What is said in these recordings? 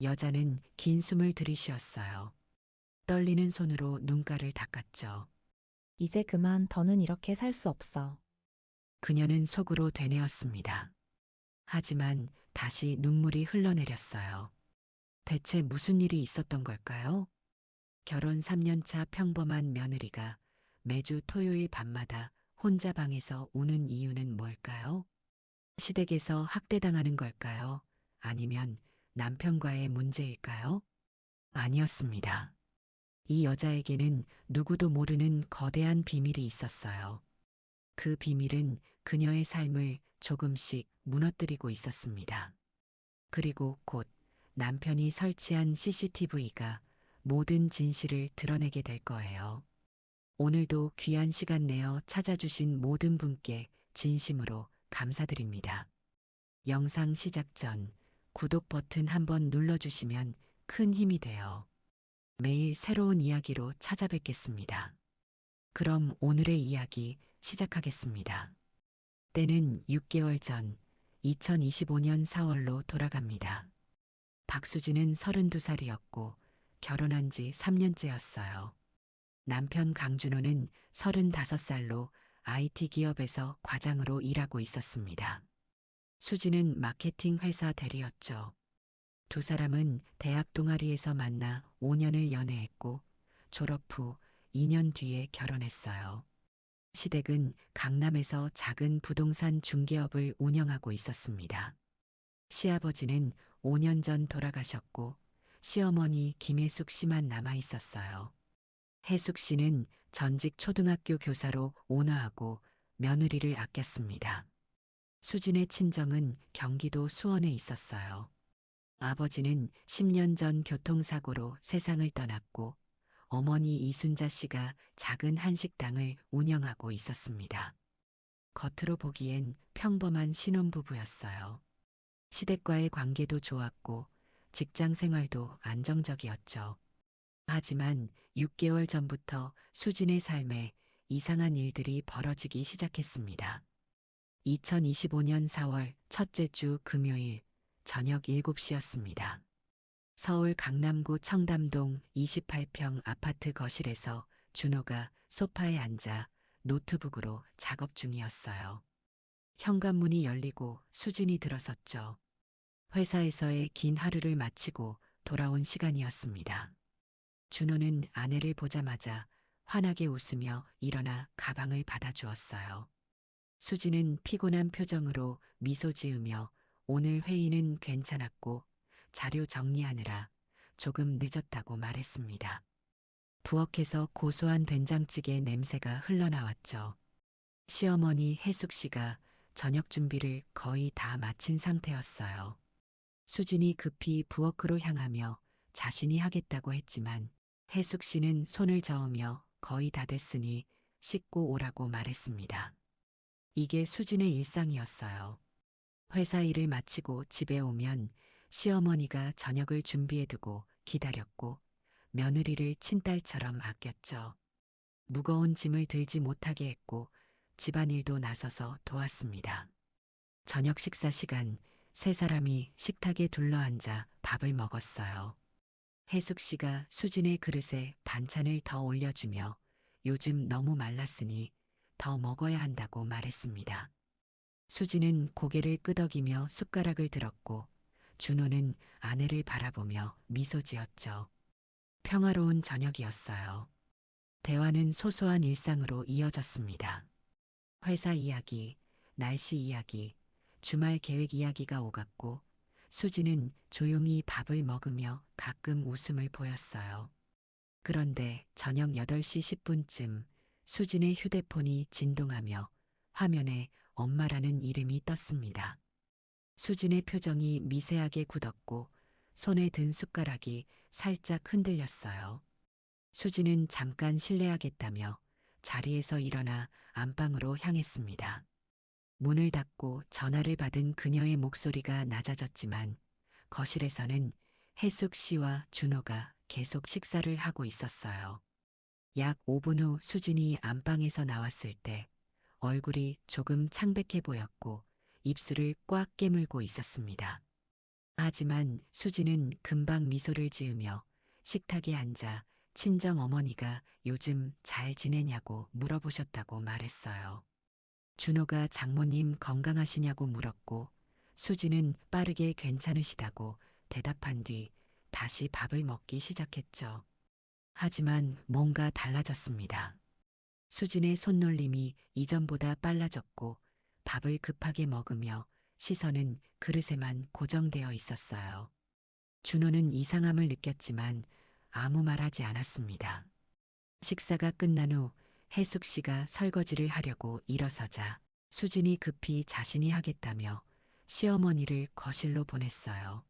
여자는 긴 숨을 들이쉬었어요. 떨리는 손으로 눈가를 닦았죠. 이제 그만 더는 이렇게 살 수 없어. 그녀는 속으로 되뇌었습니다. 하지만 다시 눈물이 흘러내렸어요. 대체 무슨 일이 있었던 걸까요? 결혼 3년차 평범한 며느리가 매주 토요일 밤마다 혼자 방에서 우는 이유는 뭘까요? 시댁에서 학대당하는 걸까요? 아니면 남편과의 문제일까요? 아니었습니다. 이 여자에게는 누구도 모르는 거대한 비밀이 있었어요. 그 비밀은 그녀의 삶을 조금씩 무너뜨리고 있었습니다. 그리고 곧 남편이 설치한 CCTV가 모든 진실을 드러내게 될 거예요. 오늘도 귀한 시간 내어 찾아주신 모든 분께 진심으로 감사드립니다. 영상 시작 전 구독 버튼 한번 눌러주시면 큰 힘이 돼요. 매일 새로운 이야기로 찾아뵙겠습니다. 그럼 오늘의 이야기 시작하겠습니다. 때는 6개월 전 2025년 4월로 돌아갑니다. 박수진은 32살이었고 결혼한 지 3년째였어요. 남편 강준호는 35살로 IT 기업에서 과장으로 일하고 있었습니다. 수지는 마케팅 회사 대리였죠. 두 사람은 대학 동아리에서 만나 5년을 연애했고 졸업 후 2년 뒤에 결혼했어요. 시댁은 강남에서 작은 부동산 중개업을 운영하고 있었습니다. 시아버지는 5년 전 돌아가셨고 시어머니 김혜숙 씨만 남아 있었어요. 혜숙 씨는 전직 초등학교 교사로 온화하고 며느리를 아꼈습니다. 수진의 친정은 경기도 수원에 있었어요. 아버지는 10년 전 교통사고로 세상을 떠났고 어머니 이순자 씨가 작은 한식당을 운영하고 있었습니다. 겉으로 보기엔 평범한 신혼부부였어요. 시댁과의 관계도 좋았고 직장 생활도 안정적이었죠. 하지만 6개월 전부터 수진의 삶에 이상한 일들이 벌어지기 시작했습니다. 2025년 4월 첫째 주 금요일 저녁 7시였습니다. 서울 강남구 청담동 28평 아파트 거실에서 준호가 소파에 앉아 노트북으로 작업 중이었어요. 현관문이 열리고 수진이 들어섰죠. 회사에서의 긴 하루를 마치고 돌아온 시간이었습니다. 준호는 아내를 보자마자 환하게 웃으며 일어나 가방을 받아주었어요. 수지는 피곤한 표정으로 미소 지으며 오늘 회의는 괜찮았고 자료 정리하느라 조금 늦었다고 말했습니다. 부엌에서 고소한 된장찌개 냄새가 흘러나왔죠. 시어머니 혜숙 씨가 저녁 준비를 거의 다 마친 상태였어요. 수진이 급히 부엌으로 향하며 자신이 하겠다고 했지만 혜숙 씨는 손을 저으며 거의 다 됐으니 씻고 오라고 말했습니다. 이게 수진의 일상이었어요. 회사 일을 마치고 집에 오면 시어머니가 저녁을 준비해두고 기다렸고 며느리를 친딸처럼 아꼈죠. 무거운 짐을 들지 못하게 했고 집안일도 나서서 도왔습니다. 저녁 식사 시간 세 사람이 식탁에 둘러앉아 밥을 먹었어요. 혜숙 씨가 수진의 그릇에 반찬을 더 올려주며 요즘 너무 말랐으니 더 먹어야 한다고 말했습니다. 수지는 고개를 끄덕이며 숟가락을 들었고 준호는 아내를 바라보며 미소 지었죠. 평화로운 저녁이었어요. 대화는 소소한 일상으로 이어졌습니다. 회사 이야기, 날씨 이야기, 주말 계획 이야기가 오갔고 수지는 조용히 밥을 먹으며 가끔 웃음을 보였어요. 그런데 저녁 8시 10분쯤 수진의 휴대폰이 진동하며 화면에 엄마라는 이름이 떴습니다. 수진의 표정이 미세하게 굳었고 손에 든 숟가락이 살짝 흔들렸어요. 수진은 잠깐 실례하겠다며 자리에서 일어나 안방으로 향했습니다. 문을 닫고 전화를 받은 그녀의 목소리가 낮아졌지만 거실에서는 혜숙 씨와 준호가 계속 식사를 하고 있었어요. 약 5분 후 수진이 안방에서 나왔을 때 얼굴이 조금 창백해 보였고 입술을 꽉 깨물고 있었습니다. 하지만 수지는 금방 미소를 지으며 식탁에 앉아 친정 어머니가 요즘 잘 지내냐고 물어보셨다고 말했어요. 준호가 장모님 건강하시냐고 물었고 수지는 빠르게 괜찮으시다고 대답한 뒤 다시 밥을 먹기 시작했죠. 하지만 뭔가 달라졌습니다. 수진의 손놀림이 이전보다 빨라졌고 밥을 급하게 먹으며 시선은 그릇에만 고정되어 있었어요. 준호는 이상함을 느꼈지만 아무 말하지 않았습니다. 식사가 끝난 후 혜숙 씨가 설거지를 하려고 일어서자 수진이 급히 자신이 하겠다며 시어머니를 거실로 보냈어요.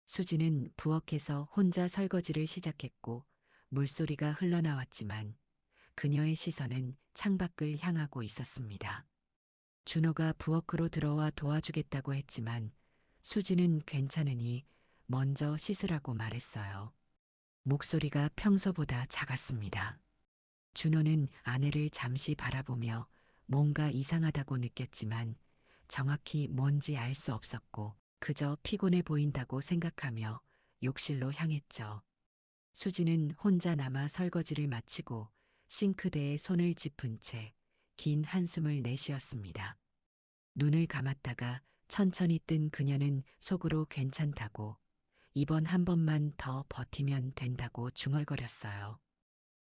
수진은 부엌에서 혼자 설거지를 시작했고 물소리가 흘러나왔지만 그녀의 시선은 창밖을 향하고 있었습니다. 준호가 부엌으로 들어와 도와주겠다고 했지만 수지는 괜찮으니 먼저 씻으라고 말했어요. 목소리가 평소보다 작았습니다. 준호는 아내를 잠시 바라보며 뭔가 이상하다고 느꼈지만 정확히 뭔지 알 수 없었고 그저 피곤해 보인다고 생각하며 욕실로 향했죠. 수지는 혼자 남아 설거지를 마치고 싱크대에 손을 짚은 채 긴 한숨을 내쉬었습니다. 눈을 감았다가 천천히 뜬 그녀는 속으로 괜찮다고 이번 한 번만 더 버티면 된다고 중얼거렸어요.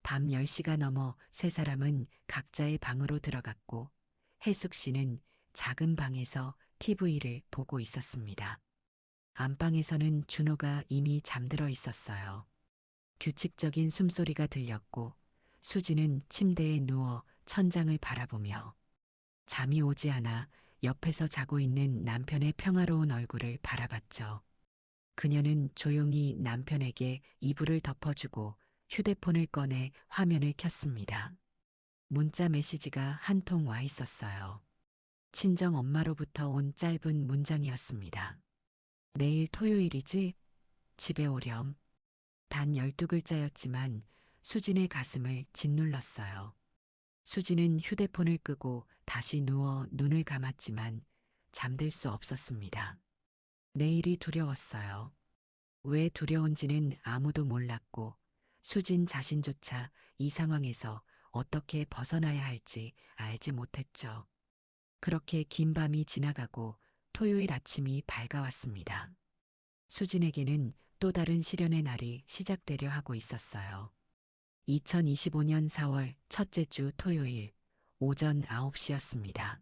밤 10시가 넘어 세 사람은 각자의 방으로 들어갔고 혜숙 씨는 작은 방에서 TV를 보고 있었습니다. 안방에서는 준호가 이미 잠들어 있었어요. 규칙적인 숨소리가 들렸고 수지는 침대에 누워 천장을 바라보며 잠이 오지 않아 옆에서 자고 있는 남편의 평화로운 얼굴을 바라봤죠. 그녀는 조용히 남편에게 이불을 덮어주고 휴대폰을 꺼내 화면을 켰습니다. 문자 메시지가 한 통 와 있었어요. 친정 엄마로부터 온 짧은 문장이었습니다. 내일 토요일이지? 집에 오렴. 단 12글자였지만 수진의 가슴을 짓눌렀어요. 수진은 휴대폰을 끄고 다시 누워 눈을 감았지만 잠들 수 없었습니다. 내일이 두려웠어요. 왜 두려운지는 아무도 몰랐고 수진 자신조차 이 상황에서 어떻게 벗어나야 할지 알지 못했죠. 그렇게 긴 밤이 지나가고 토요일 아침이 밝아왔습니다. 수진에게는 또 다른 시련의 날이 시작되려 하고 있었어요. 2025년 4월 첫째 주 토요일 오전 9시였습니다.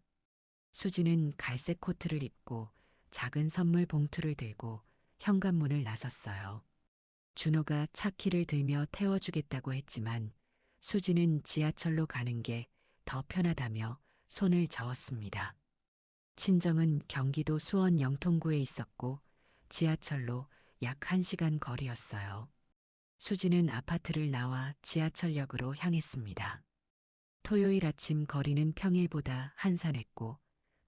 수지는 갈색 코트를 입고 작은 선물 봉투를 들고 현관문을 나섰어요. 준호가 차 키를 들며 태워주겠다고 했지만 수지는 지하철로 가는 게 더 편하다며 손을 저었습니다. 친정은 경기도 수원 영통구에 있었고 지하철로 약 1시간 거리였어요. 수지는 아파트를 나와 지하철역으로 향했습니다. 토요일 아침 거리는 평일보다 한산했고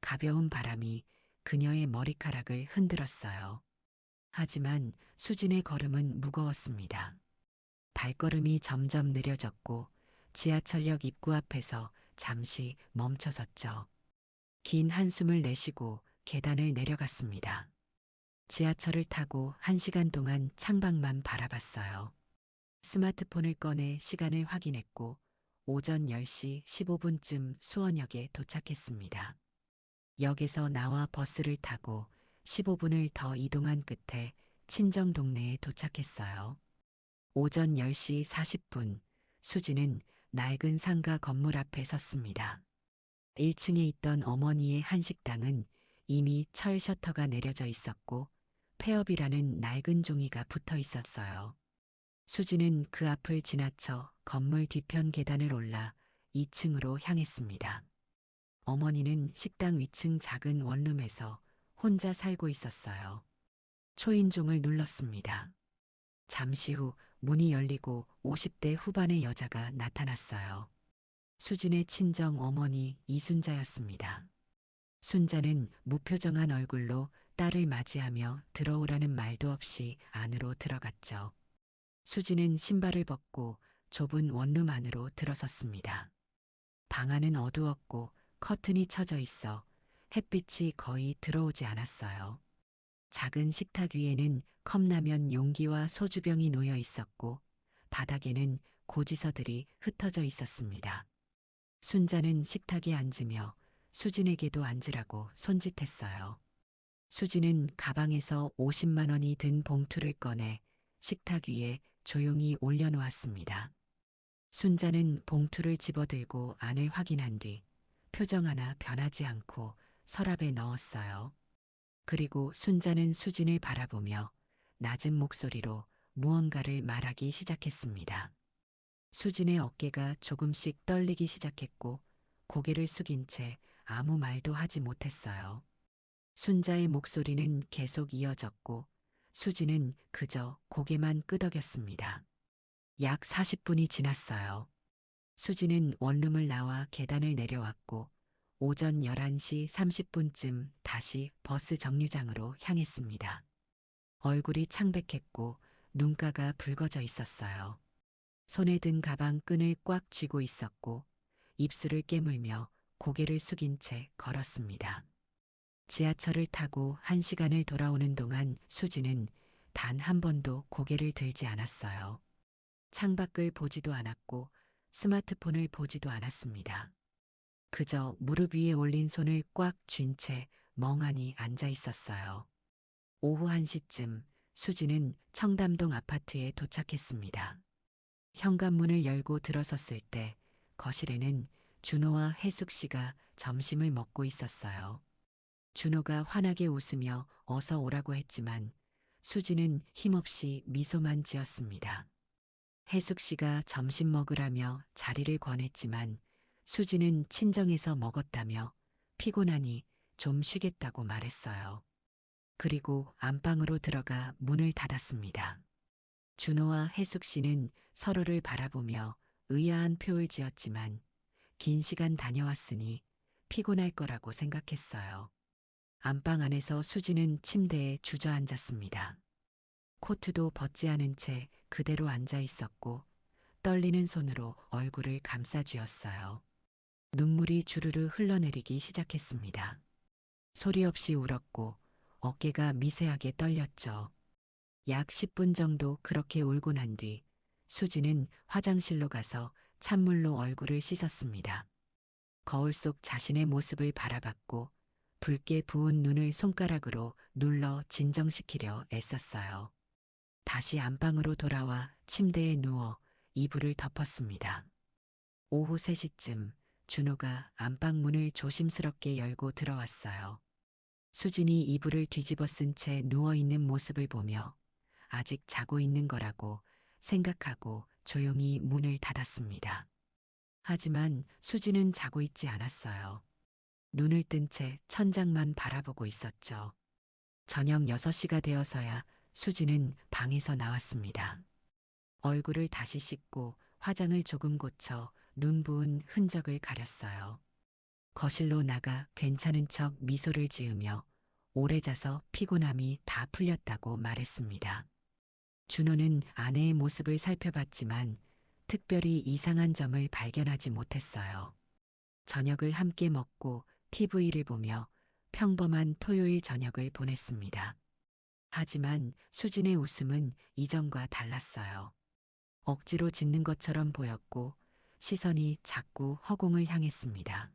가벼운 바람이 그녀의 머리카락을 흔들었어요. 하지만 수진의 걸음은 무거웠습니다. 발걸음이 점점 느려졌고 지하철역 입구 앞에서 잠시 멈춰섰죠. 긴 한숨을 내쉬고 계단을 내려갔습니다. 지하철을 타고 1시간 동안 창밖만 바라봤어요. 스마트폰을 꺼내 시간을 확인했고 오전 10시 15분쯤 수원역에 도착했습니다. 역에서 나와 버스를 타고 15분을 더 이동한 끝에 친정 동네에 도착했어요. 오전 10시 40분 수지는 낡은 상가 건물 앞에 섰습니다. 1층에 있던 어머니의 한식당은 이미 철 셔터가 내려져 있었고 폐업이라는 낡은 종이가 붙어 있었어요. 수지는 그 앞을 지나쳐 건물 뒤편 계단을 올라 2층으로 향했습니다. 어머니는 식당 위층 작은 원룸에서 혼자 살고 있었어요. 초인종을 눌렀습니다. 잠시 후 문이 열리고 50대 후반의 여자가 나타났어요. 수진의 친정 어머니 이순자였습니다. 순자는 무표정한 얼굴로 딸을 맞이하며 들어오라는 말도 없이 안으로 들어갔죠. 수진은 신발을 벗고 좁은 원룸 안으로 들어섰습니다. 방 안은 어두웠고 커튼이 쳐져 있어 햇빛이 거의 들어오지 않았어요. 작은 식탁 위에는 컵라면 용기와 소주병이 놓여 있었고 바닥에는 고지서들이 흩어져 있었습니다. 순자는 식탁에 앉으며 수진에게도 앉으라고 손짓했어요. 수진은 가방에서 50만 원이 든 봉투를 꺼내 식탁 위에 조용히 올려놓았습니다. 순자는 봉투를 집어들고 안을 확인한 뒤 표정 하나 변하지 않고 서랍에 넣었어요. 그리고 순자는 수진을 바라보며 낮은 목소리로 무언가를 말하기 시작했습니다. 수진의 어깨가 조금씩 떨리기 시작했고 고개를 숙인 채 아무 말도 하지 못했어요. 순자의 목소리는 계속 이어졌고 수진은 그저 고개만 끄덕였습니다. 약 40분이 지났어요. 수진은 원룸을 나와 계단을 내려왔고 오전 11시 30분쯤 다시 버스 정류장으로 향했습니다. 얼굴이 창백했고 눈가가 붉어져 있었어요. 손에 든 가방 끈을 꽉 쥐고 있었고 입술을 깨물며 고개를 숙인 채 걸었습니다. 지하철을 타고 1시간을 돌아오는 동안 수지는 단 한 번도 고개를 들지 않았어요. 창밖을 보지도 않았고 스마트폰을 보지도 않았습니다. 그저 무릎 위에 올린 손을 꽉 쥔 채 멍하니 앉아 있었어요. 오후 1시쯤 수지는 청담동 아파트에 도착했습니다. 현관문을 열고 들어섰을 때 거실에는 준호와 혜숙 씨가 점심을 먹고 있었어요. 준호가 환하게 웃으며 어서 오라고 했지만 수지는 힘없이 미소만 지었습니다. 혜숙 씨가 점심 먹으라며 자리를 권했지만 수지는 친정에서 먹었다며 피곤하니 좀 쉬겠다고 말했어요. 그리고 안방으로 들어가 문을 닫았습니다. 준호와 혜숙 씨는 서로를 바라보며 의아한 표를 지었지만 긴 시간 다녀왔으니 피곤할 거라고 생각했어요. 안방 안에서 수지는 침대에 주저앉았습니다. 코트도 벗지 않은 채 그대로 앉아 있었고 떨리는 손으로 얼굴을 감싸쥐었어요. 눈물이 주르르 흘러내리기 시작했습니다. 소리 없이 울었고 어깨가 미세하게 떨렸죠. 약 10분 정도 그렇게 울고 난 뒤 수지는 화장실로 가서 찬물로 얼굴을 씻었습니다. 거울 속 자신의 모습을 바라봤고 붉게 부은 눈을 손가락으로 눌러 진정시키려 애썼어요. 다시 안방으로 돌아와 침대에 누워 이불을 덮었습니다. 오후 3시쯤 준호가 안방 문을 조심스럽게 열고 들어왔어요. 수진이 이불을 뒤집어 쓴 채 누워있는 모습을 보며 아직 자고 있는 거라고 생각하고 조용히 문을 닫았습니다. 하지만 수지는 자고 있지 않았어요. 눈을 뜬 채 천장만 바라보고 있었죠. 저녁 6시가 되어서야 수지는 방에서 나왔습니다. 얼굴을 다시 씻고 화장을 조금 고쳐 눈 부은 흔적을 가렸어요. 거실로 나가 괜찮은 척 미소를 지으며 오래 자서 피곤함이 다 풀렸다고 말했습니다. 준호는 아내의 모습을 살펴봤지만 특별히 이상한 점을 발견하지 못했어요. 저녁을 함께 먹고 TV를 보며 평범한 토요일 저녁을 보냈습니다. 하지만 수진의 웃음은 이전과 달랐어요. 억지로 짓는 것처럼 보였고 시선이 자꾸 허공을 향했습니다.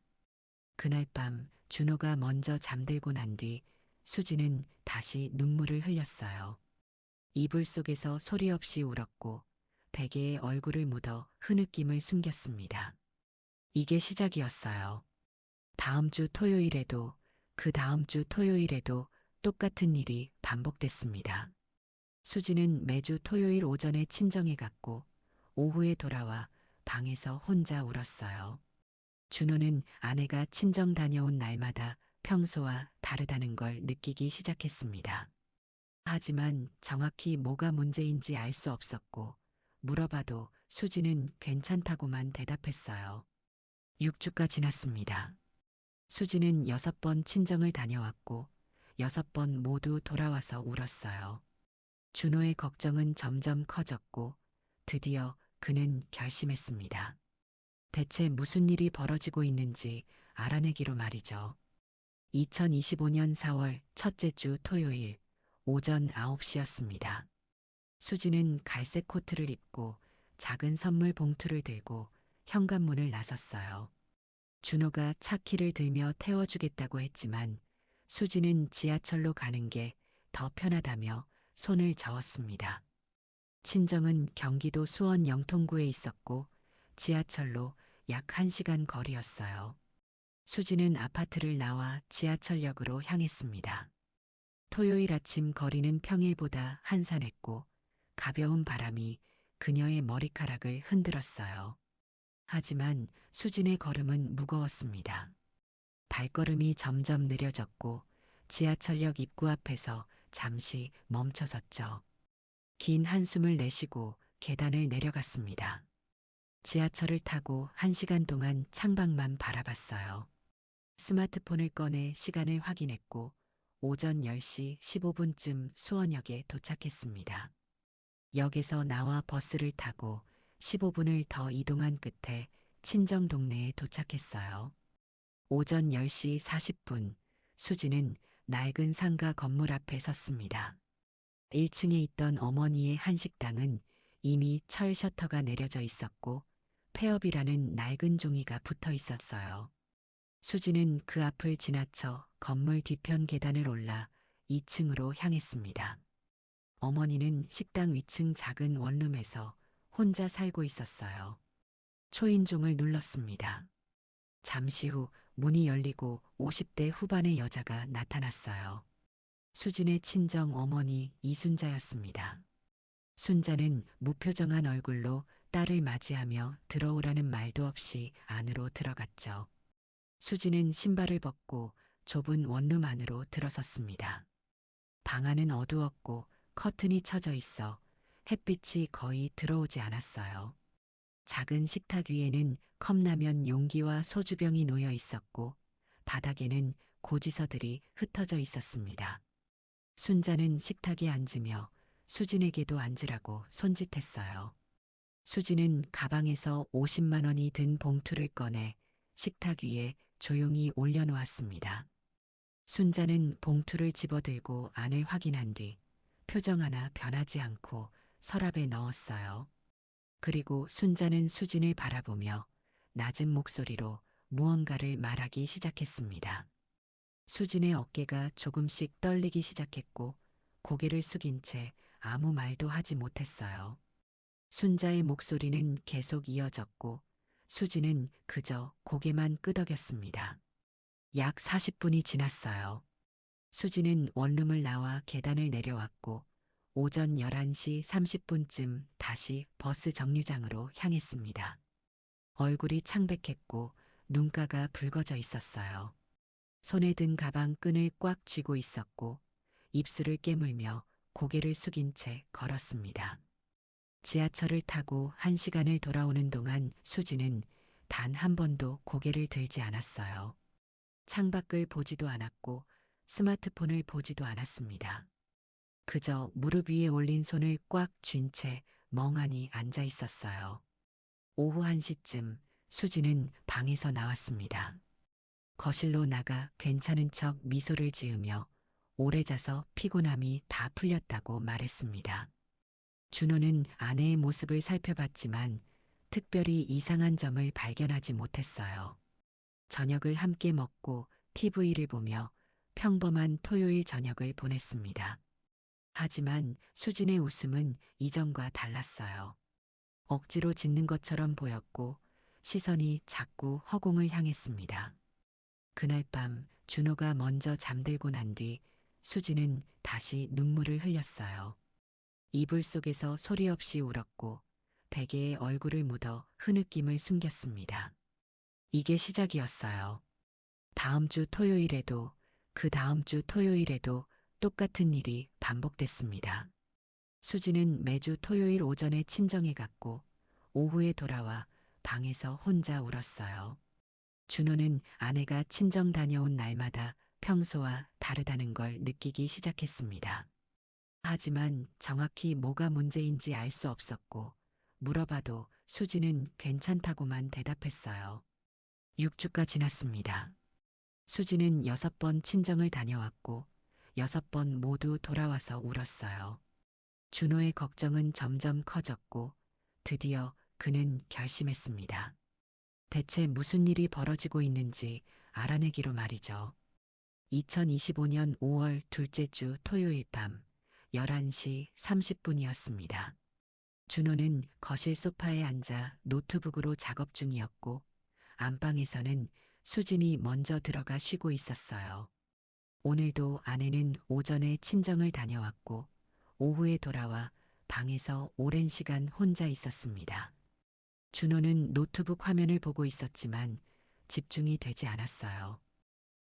그날 밤 준호가 먼저 잠들고 난 뒤 수지는 다시 눈물을 흘렸어요. 이불 속에서 소리 없이 울었고 베개에 얼굴을 묻어 흐느낌을 숨겼습니다. 이게 시작이었어요. 다음 주 토요일에도 그 다음 주 토요일에도 똑같은 일이 반복됐습니다. 수지는 매주 토요일 오전에 친정에 갔고 오후에 돌아와 방에서 혼자 울었어요. 준호는 아내가 친정 다녀온 날마다 평소와 다르다는 걸 느끼기 시작했습니다. 하지만 정확히 뭐가 문제인지 알 수 없었고 물어봐도 수지는 괜찮다고만 대답했어요. 6주가 지났습니다. 수지는 6번 친정을 다녀왔고 6번 모두 돌아와서 울었어요. 준호의 걱정은 점점 커졌고 드디어 그는 결심했습니다. 대체 무슨 일이 벌어지고 있는지 알아내기로 말이죠. 2025년 4월 첫째 주 토요일 오전 9시였습니다. 수지는 갈색 코트를 입고 작은 선물 봉투를 들고 현관문을 나섰어요. 준호가 차 키를 들며 태워주겠다고 했지만 수지는 지하철로 가는 게 더 편하다며 손을 저었습니다. 친정은 경기도 수원 영통구에 있었고 지하철로 약 1시간 거리였어요. 수지는 아파트를 나와 지하철역으로 향했습니다. 토요일 아침 거리는 평일보다 한산했고 가벼운 바람이 그녀의 머리카락을 흔들었어요. 하지만 수진의 걸음은 무거웠습니다. 발걸음이 점점 느려졌고 지하철역 입구 앞에서 잠시 멈춰섰죠. 긴 한숨을 내쉬고 계단을 내려갔습니다. 지하철을 타고 1시간 동안 창밖만 바라봤어요. 스마트폰을 꺼내 시간을 확인했고 오전 10시 15분쯤 수원역에 도착했습니다. 역에서 나와 버스를 타고 15분을 더 이동한 끝에 친정 동네에 도착했어요. 오전 10시 40분 수지는 낡은 상가 건물 앞에 섰습니다. 1층에 있던 어머니의 한식당은 이미 철 셔터가 내려져 있었고 폐업이라는 낡은 종이가 붙어 있었어요. 수지는 그 앞을 지나쳐 건물 뒤편 계단을 올라 2층으로 향했습니다. 어머니는 식당 위층 작은 원룸에서 혼자 살고 있었어요. 초인종을 눌렀습니다. 잠시 후 문이 열리고 50대 후반의 여자가 나타났어요. 수진의 친정 어머니 이순자였습니다. 순자는 무표정한 얼굴로 딸을 맞이하며 들어오라는 말도 없이 안으로 들어갔죠. 수진은 신발을 벗고 좁은 원룸 안으로 들어섰습니다. 방 안은 어두웠고 커튼이 쳐져 있어 햇빛이 거의 들어오지 않았어요. 작은 식탁 위에는 컵라면 용기와 소주병이 놓여 있었고 바닥에는 고지서들이 흩어져 있었습니다. 순자는 식탁에 앉으며 수진에게도 앉으라고 손짓했어요. 수진은 가방에서 50만 원이 든 봉투를 꺼내 식탁 위에 조용히 올려놓았습니다. 순자는 봉투를 집어들고 안을 확인한 뒤 표정 하나 변하지 않고 서랍에 넣었어요. 그리고 순자는 수진을 바라보며 낮은 목소리로 무언가를 말하기 시작했습니다. 수진의 어깨가 조금씩 떨리기 시작했고 고개를 숙인 채 아무 말도 하지 못했어요. 순자의 목소리는 계속 이어졌고 수진은 그저 고개만 끄덕였습니다. 약 40분이 지났어요. 수진은 원룸을 나와 계단을 내려왔고 오전 11시 30분쯤 다시 버스 정류장으로 향했습니다. 얼굴이 창백했고 눈가가 붉어져 있었어요. 손에 든 가방 끈을 꽉 쥐고 있었고 입술을 깨물며 고개를 숙인 채 걸었습니다. 지하철을 타고 1시간을 돌아오는 동안 수지는 단 한 번도 고개를 들지 않았어요. 창밖을 보지도 않았고 스마트폰을 보지도 않았습니다. 그저 무릎 위에 올린 손을 꽉 쥔 채 멍하니 앉아 있었어요. 오후 1시쯤 수지는 방에서 나왔습니다. 거실로 나가 괜찮은 척 미소를 지으며 오래 자서 피곤함이 다 풀렸다고 말했습니다. 준호는 아내의 모습을 살펴봤지만 특별히 이상한 점을 발견하지 못했어요. 저녁을 함께 먹고 TV를 보며 평범한 토요일 저녁을 보냈습니다. 하지만 수진의 웃음은 이전과 달랐어요. 억지로 짓는 것처럼 보였고 시선이 자꾸 허공을 향했습니다. 그날 밤 준호가 먼저 잠들고 난 뒤 수진은 다시 눈물을 흘렸어요. 이불 속에서 소리 없이 울었고 베개에 얼굴을 묻어 흐느낌을 숨겼습니다. 이게 시작이었어요. 다음 주 토요일에도 그 다음 주 토요일에도 똑같은 일이 반복됐습니다. 수지는 매주 토요일 오전에 친정에 갔고 오후에 돌아와 방에서 혼자 울었어요. 준호는 아내가 친정 다녀온 날마다 평소와 다르다는 걸 느끼기 시작했습니다. 하지만 정확히 뭐가 문제인지 알 수 없었고 물어봐도 수지는 괜찮다고만 대답했어요. 6주가 지났습니다. 수지는 6번 친정을 다녀왔고 6번 모두 돌아와서 울었어요. 준호의 걱정은 점점 커졌고 드디어 그는 결심했습니다. 대체 무슨 일이 벌어지고 있는지 알아내기로 말이죠. 2025년 5월 둘째 주 토요일 밤 11시 30분이었습니다. 준호는 거실 소파에 앉아 노트북으로 작업 중이었고 안방에서는 수진이 먼저 들어가 쉬고 있었어요. 오늘도 아내는 오전에 친정을 다녀왔고 오후에 돌아와 방에서 오랜 시간 혼자 있었습니다. 준호는 노트북 화면을 보고 있었지만 집중이 되지 않았어요.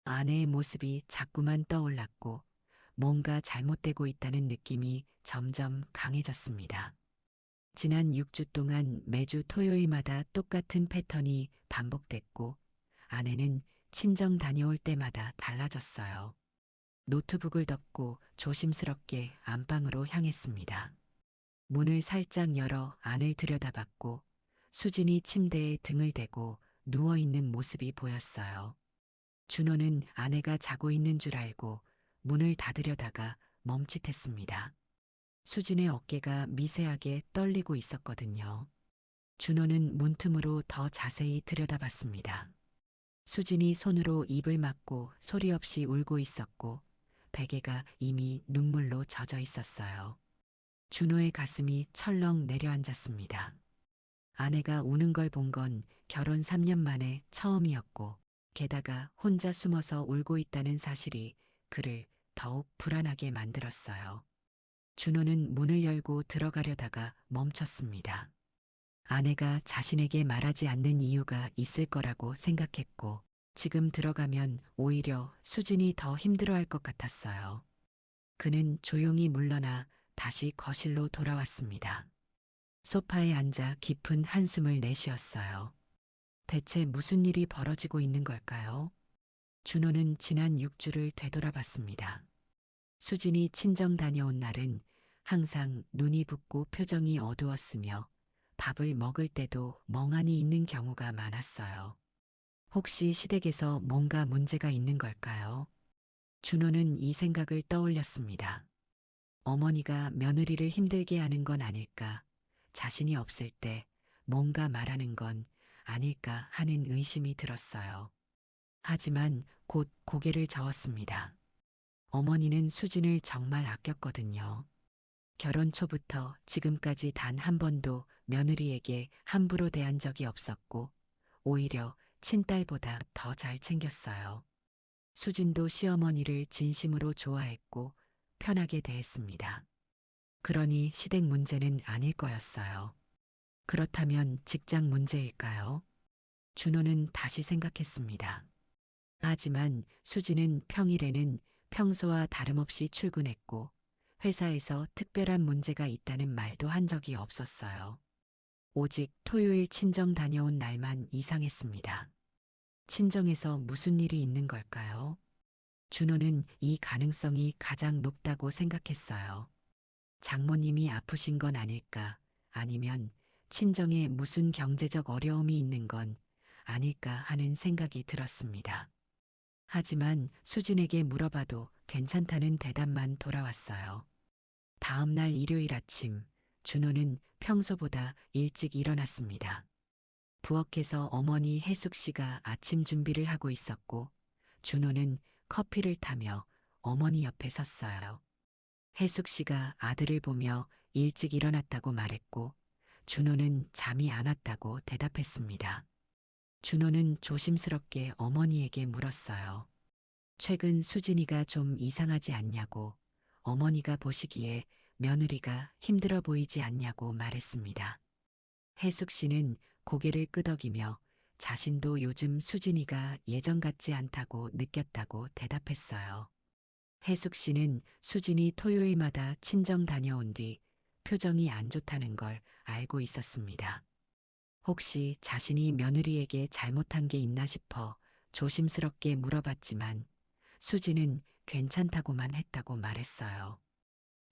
아내의 모습이 자꾸만 떠올랐고 뭔가 잘못되고 있다는 느낌이 점점 강해졌습니다. 지난 6주 동안 매주 토요일마다 똑같은 패턴이 반복됐고 아내는 친정 다녀올 때마다 달라졌어요. 노트북을 덮고 조심스럽게 안방으로 향했습니다. 문을 살짝 열어 안을 들여다봤고 수진이 침대에 등을 대고 누워있는 모습이 보였어요. 준호는 아내가 자고 있는 줄 알고 문을 닫으려다가 멈칫했습니다. 수진의 어깨가 미세하게 떨리고 있었거든요. 준호는 문틈으로 더 자세히 들여다봤습니다. 수진이 손으로 입을 막고 소리 없이 울고 있었고 베개가 이미 눈물로 젖어 있었어요. 준호의 가슴이 철렁 내려앉았습니다. 아내가 우는 걸 본 건 결혼 3년 만에 처음이었고 게다가 혼자 숨어서 울고 있다는 사실이 그를 더욱 불안하게 만들었어요. 준호는 문을 열고 들어가려다가 멈췄습니다. 아내가 자신에게 말하지 않는 이유가 있을 거라고 생각했고 지금 들어가면 오히려 수진이 더 힘들어할 것 같았어요. 그는 조용히 물러나 다시 거실로 돌아왔습니다. 소파에 앉아 깊은 한숨을 내쉬었어요. 대체 무슨 일이 벌어지고 있는 걸까요? 준호는 지난 6주를 되돌아봤습니다. 수진이 친정 다녀온 날은 항상 눈이 붓고 표정이 어두웠으며 밥을 먹을 때도 멍하니 있는 경우가 많았어요. 혹시 시댁에서 뭔가 문제가 있는 걸까요? 준호는 이 생각을 떠올렸습니다. 어머니가 며느리를 힘들게 하는 건 아닐까, 자신이 없을 때 뭔가 말하는 건 아닐까 하는 의심이 들었어요. 하지만 곧 고개를 저었습니다. 어머니는 수진을 정말 아꼈거든요. 결혼 초부터 지금까지 단 한 번도 며느리에게 함부로 대한 적이 없었고 오히려 친딸보다 더 잘 챙겼어요. 수진도 시어머니를 진심으로 좋아했고 편하게 대했습니다. 그러니 시댁 문제는 아닐 거였어요. 그렇다면 직장 문제일까요? 준호는 다시 생각했습니다. 하지만 수진은 평일에는 평소와 다름없이 출근했고 회사에서 특별한 문제가 있다는 말도 한 적이 없었어요. 오직 토요일 친정 다녀온 날만 이상했습니다. 친정에서 무슨 일이 있는 걸까요? 준호는 이 가능성이 가장 높다고 생각했어요. 장모님이 아프신 건 아닐까, 아니면 친정에 무슨 경제적 어려움이 있는 건 아닐까 하는 생각이 들었습니다. 하지만 수진에게 물어봐도 괜찮다는 대답만 돌아왔어요. 다음 날 일요일 아침, 준호는 평소보다 일찍 일어났습니다. 부엌에서 어머니 혜숙 씨가 아침 준비를 하고 있었고, 준호는 커피를 타며 어머니 옆에 섰어요. 혜숙 씨가 아들을 보며 일찍 일어났다고 말했고, 준호는 잠이 안 왔다고 대답했습니다. 준호는 조심스럽게 어머니에게 물었어요. 최근 수진이가 좀 이상하지 않냐고, 어머니가 보시기에 며느리가 힘들어 보이지 않냐고 말했습니다. 혜숙 씨는 고개를 끄덕이며 자신도 요즘 수진이가 예전 같지 않다고 느꼈다고 대답했어요. 혜숙 씨는 수진이 토요일마다 친정 다녀온 뒤 표정이 안 좋다는 걸 알고 있었습니다. 혹시 자신이 며느리에게 잘못한 게 있나 싶어 조심스럽게 물어봤지만 수진은 괜찮다고만 했다고 말했어요.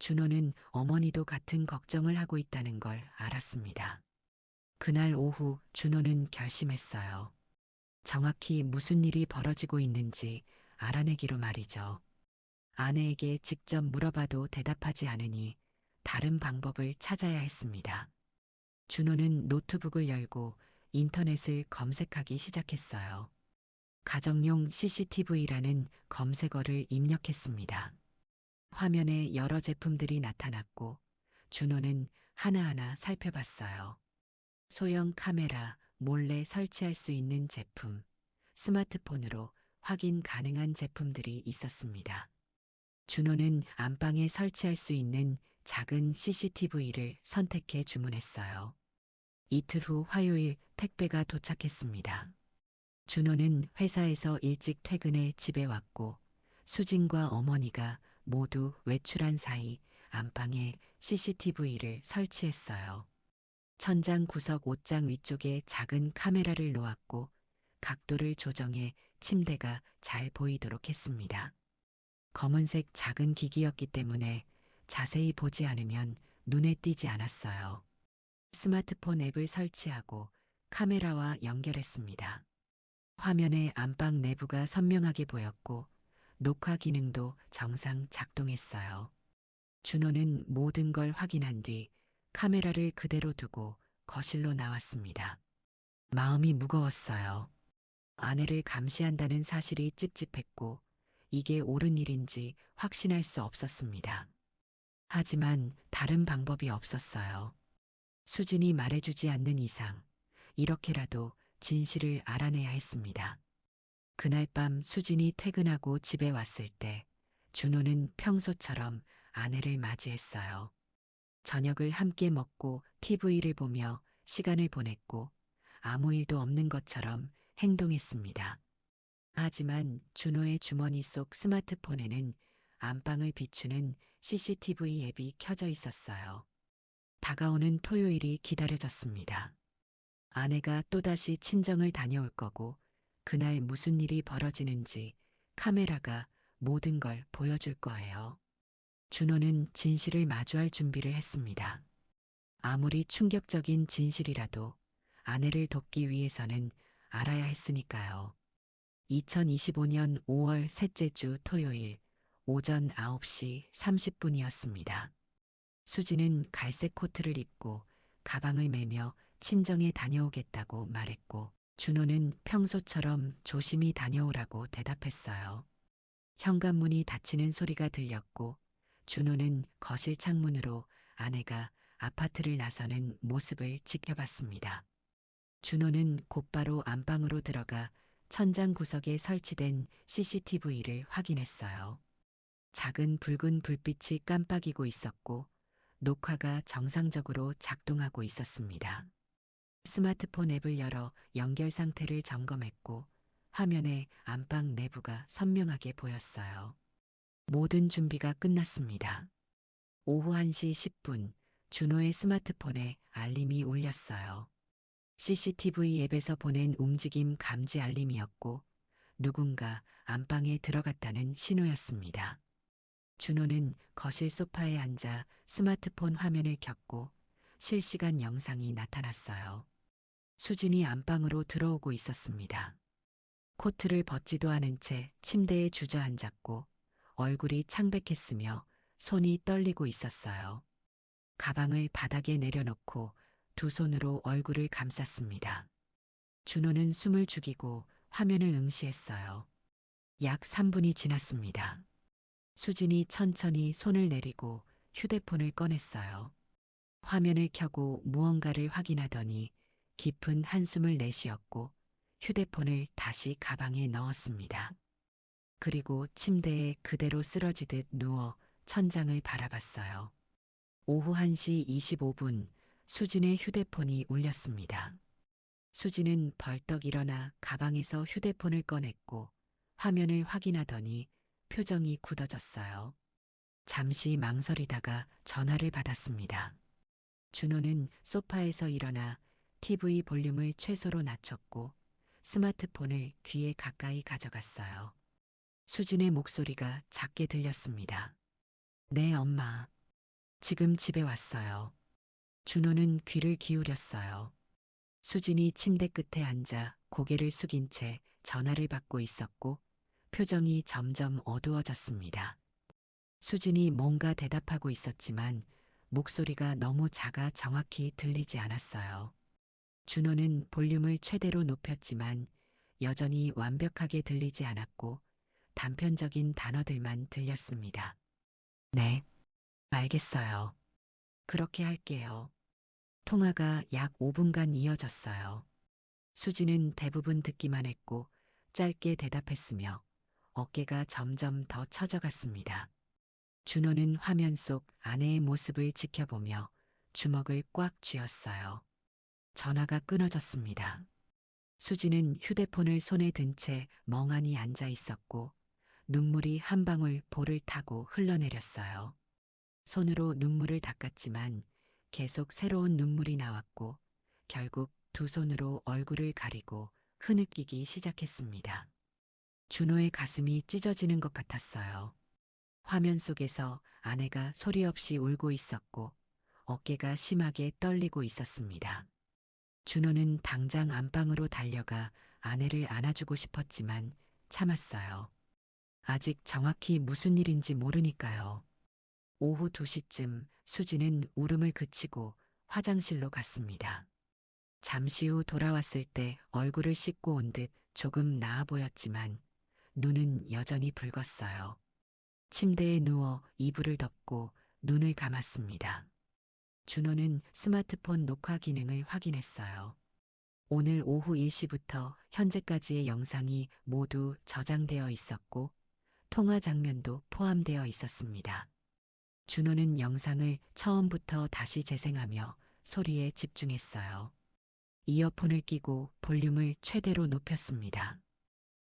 준호는 어머니도 같은 걱정을 하고 있다는 걸 알았습니다. 그날 오후 준호는 결심했어요. 정확히 무슨 일이 벌어지고 있는지 알아내기로 말이죠. 아내에게 직접 물어봐도 대답하지 않으니 다른 방법을 찾아야 했습니다. 준호는 노트북을 열고 인터넷을 검색하기 시작했어요. 가정용 CCTV라는 검색어를 입력했습니다. 화면에 여러 제품들이 나타났고 준호는 하나하나 살펴봤어요. 소형 카메라, 몰래 설치할 수 있는 제품, 스마트폰으로 확인 가능한 제품들이 있었습니다. 준호는 안방에 설치할 수 있는 작은 CCTV를 선택해 주문했어요. 이틀 후 화요일 택배가 도착했습니다. 준호는 회사에서 일찍 퇴근해 집에 왔고 수진과 어머니가 모두 외출한 사이 안방에 CCTV를 설치했어요. 천장 구석 옷장 위쪽에 작은 카메라를 놓았고 각도를 조정해 침대가 잘 보이도록 했습니다. 검은색 작은 기기였기 때문에 자세히 보지 않으면 눈에 띄지 않았어요. 스마트폰 앱을 설치하고 카메라와 연결했습니다. 화면에 안방 내부가 선명하게 보였고 녹화 기능도 정상 작동했어요. 준호는 모든 걸 확인한 뒤 카메라를 그대로 두고 거실로 나왔습니다. 마음이 무거웠어요. 아내를 감시한다는 사실이 찝찝했고 이게 옳은 일인지 확신할 수 없었습니다. 하지만 다른 방법이 없었어요. 수진이 말해주지 않는 이상 이렇게라도 진실을 알아내야 했습니다. 그날 밤 수진이 퇴근하고 집에 왔을 때 준호는 평소처럼 아내를 맞이했어요. 저녁을 함께 먹고 TV를 보며 시간을 보냈고 아무 일도 없는 것처럼 행동했습니다. 하지만 준호의 주머니 속 스마트폰에는 안방을 비추는 CCTV 앱이 켜져 있었어요. 다가오는 토요일이 기다려졌습니다. 아내가 또다시 친정을 다녀올 거고 그날 무슨 일이 벌어지는지 카메라가 모든 걸 보여줄 거예요. 준호는 진실을 마주할 준비를 했습니다. 아무리 충격적인 진실이라도 아내를 돕기 위해서는 알아야 했으니까요. 2025년 5월 셋째 주 토요일 오전 9시 30분이었습니다. 수지는 갈색 코트를 입고 가방을 메며 친정에 다녀오겠다고 말했고 준호는 평소처럼 조심히 다녀오라고 대답했어요. 현관문이 닫히는 소리가 들렸고 준호는 거실 창문으로 아내가 아파트를 나서는 모습을 지켜봤습니다. 준호는 곧바로 안방으로 들어가 천장 구석에 설치된 CCTV를 확인했어요. 작은 붉은 불빛이 깜빡이고 있었고 녹화가 정상적으로 작동하고 있었습니다. 스마트폰 앱을 열어 연결 상태를 점검했고 화면에 안방 내부가 선명하게 보였어요. 모든 준비가 끝났습니다. 오후 1시 10분 준호의 스마트폰에 알림이 울렸어요. CCTV 앱에서 보낸 움직임 감지 알림이었고 누군가 안방에 들어갔다는 신호였습니다. 준호는 거실 소파에 앉아 스마트폰 화면을 켰고 실시간 영상이 나타났어요. 수진이 안방으로 들어오고 있었습니다. 코트를 벗지도 않은 채 침대에 주저앉았고 얼굴이 창백했으며 손이 떨리고 있었어요. 가방을 바닥에 내려놓고 두 손으로 얼굴을 감쌌습니다. 준호는 숨을 죽이고 화면을 응시했어요. 약 3분이 지났습니다. 수진이 천천히 손을 내리고 휴대폰을 꺼냈어요. 화면을 켜고 무언가를 확인하더니 깊은 한숨을 내쉬었고 휴대폰을 다시 가방에 넣었습니다. 그리고 침대에 그대로 쓰러지듯 누워 천장을 바라봤어요. 오후 1시 25분 수진의 휴대폰이 울렸습니다. 수진은 벌떡 일어나 가방에서 휴대폰을 꺼냈고 화면을 확인하더니 표정이 굳어졌어요. 잠시 망설이다가 전화를 받았습니다. 준호는 소파에서 일어나 TV 볼륨을 최소로 낮췄고 스마트폰을 귀에 가까이 가져갔어요. 수진의 목소리가 작게 들렸습니다. 네, 엄마. 지금 집에 왔어요. 준호는 귀를 기울였어요. 수진이 침대 끝에 앉아 고개를 숙인 채 전화를 받고 있었고 표정이 점점 어두워졌습니다. 수진이 뭔가 대답하고 있었지만 목소리가 너무 작아 정확히 들리지 않았어요. 준호는 볼륨을 최대로 높였지만 여전히 완벽하게 들리지 않았고 단편적인 단어들만 들렸습니다. 네, 알겠어요. 그렇게 할게요. 통화가 약 5분간 이어졌어요. 수지는 대부분 듣기만 했고 짧게 대답했으며 어깨가 점점 더 처져갔습니다. 준호는 화면 속 아내의 모습을 지켜보며 주먹을 꽉 쥐었어요. 전화가 끊어졌습니다. 수지는 휴대폰을 손에 든 채 멍하니 앉아 있었고 눈물이 한 방울 볼을 타고 흘러내렸어요. 손으로 눈물을 닦았지만 계속 새로운 눈물이 나왔고 결국 두 손으로 얼굴을 가리고 흐느끼기 시작했습니다. 준호의 가슴이 찢어지는 것 같았어요. 화면 속에서 아내가 소리 없이 울고 있었고 어깨가 심하게 떨리고 있었습니다. 준호는 당장 안방으로 달려가 아내를 안아주고 싶었지만 참았어요. 아직 정확히 무슨 일인지 모르니까요. 오후 2시쯤 수지는 울음을 그치고 화장실로 갔습니다. 잠시 후 돌아왔을 때 얼굴을 씻고 온 듯 조금 나아 보였지만 눈은 여전히 붉었어요. 침대에 누워 이불을 덮고 눈을 감았습니다. 준호는 스마트폰 녹화 기능을 확인했어요. 오늘 오후 1시부터 현재까지의 영상이 모두 저장되어 있었고 통화 장면도 포함되어 있었습니다. 준호는 영상을 처음부터 다시 재생하며 소리에 집중했어요. 이어폰을 끼고 볼륨을 최대로 높였습니다.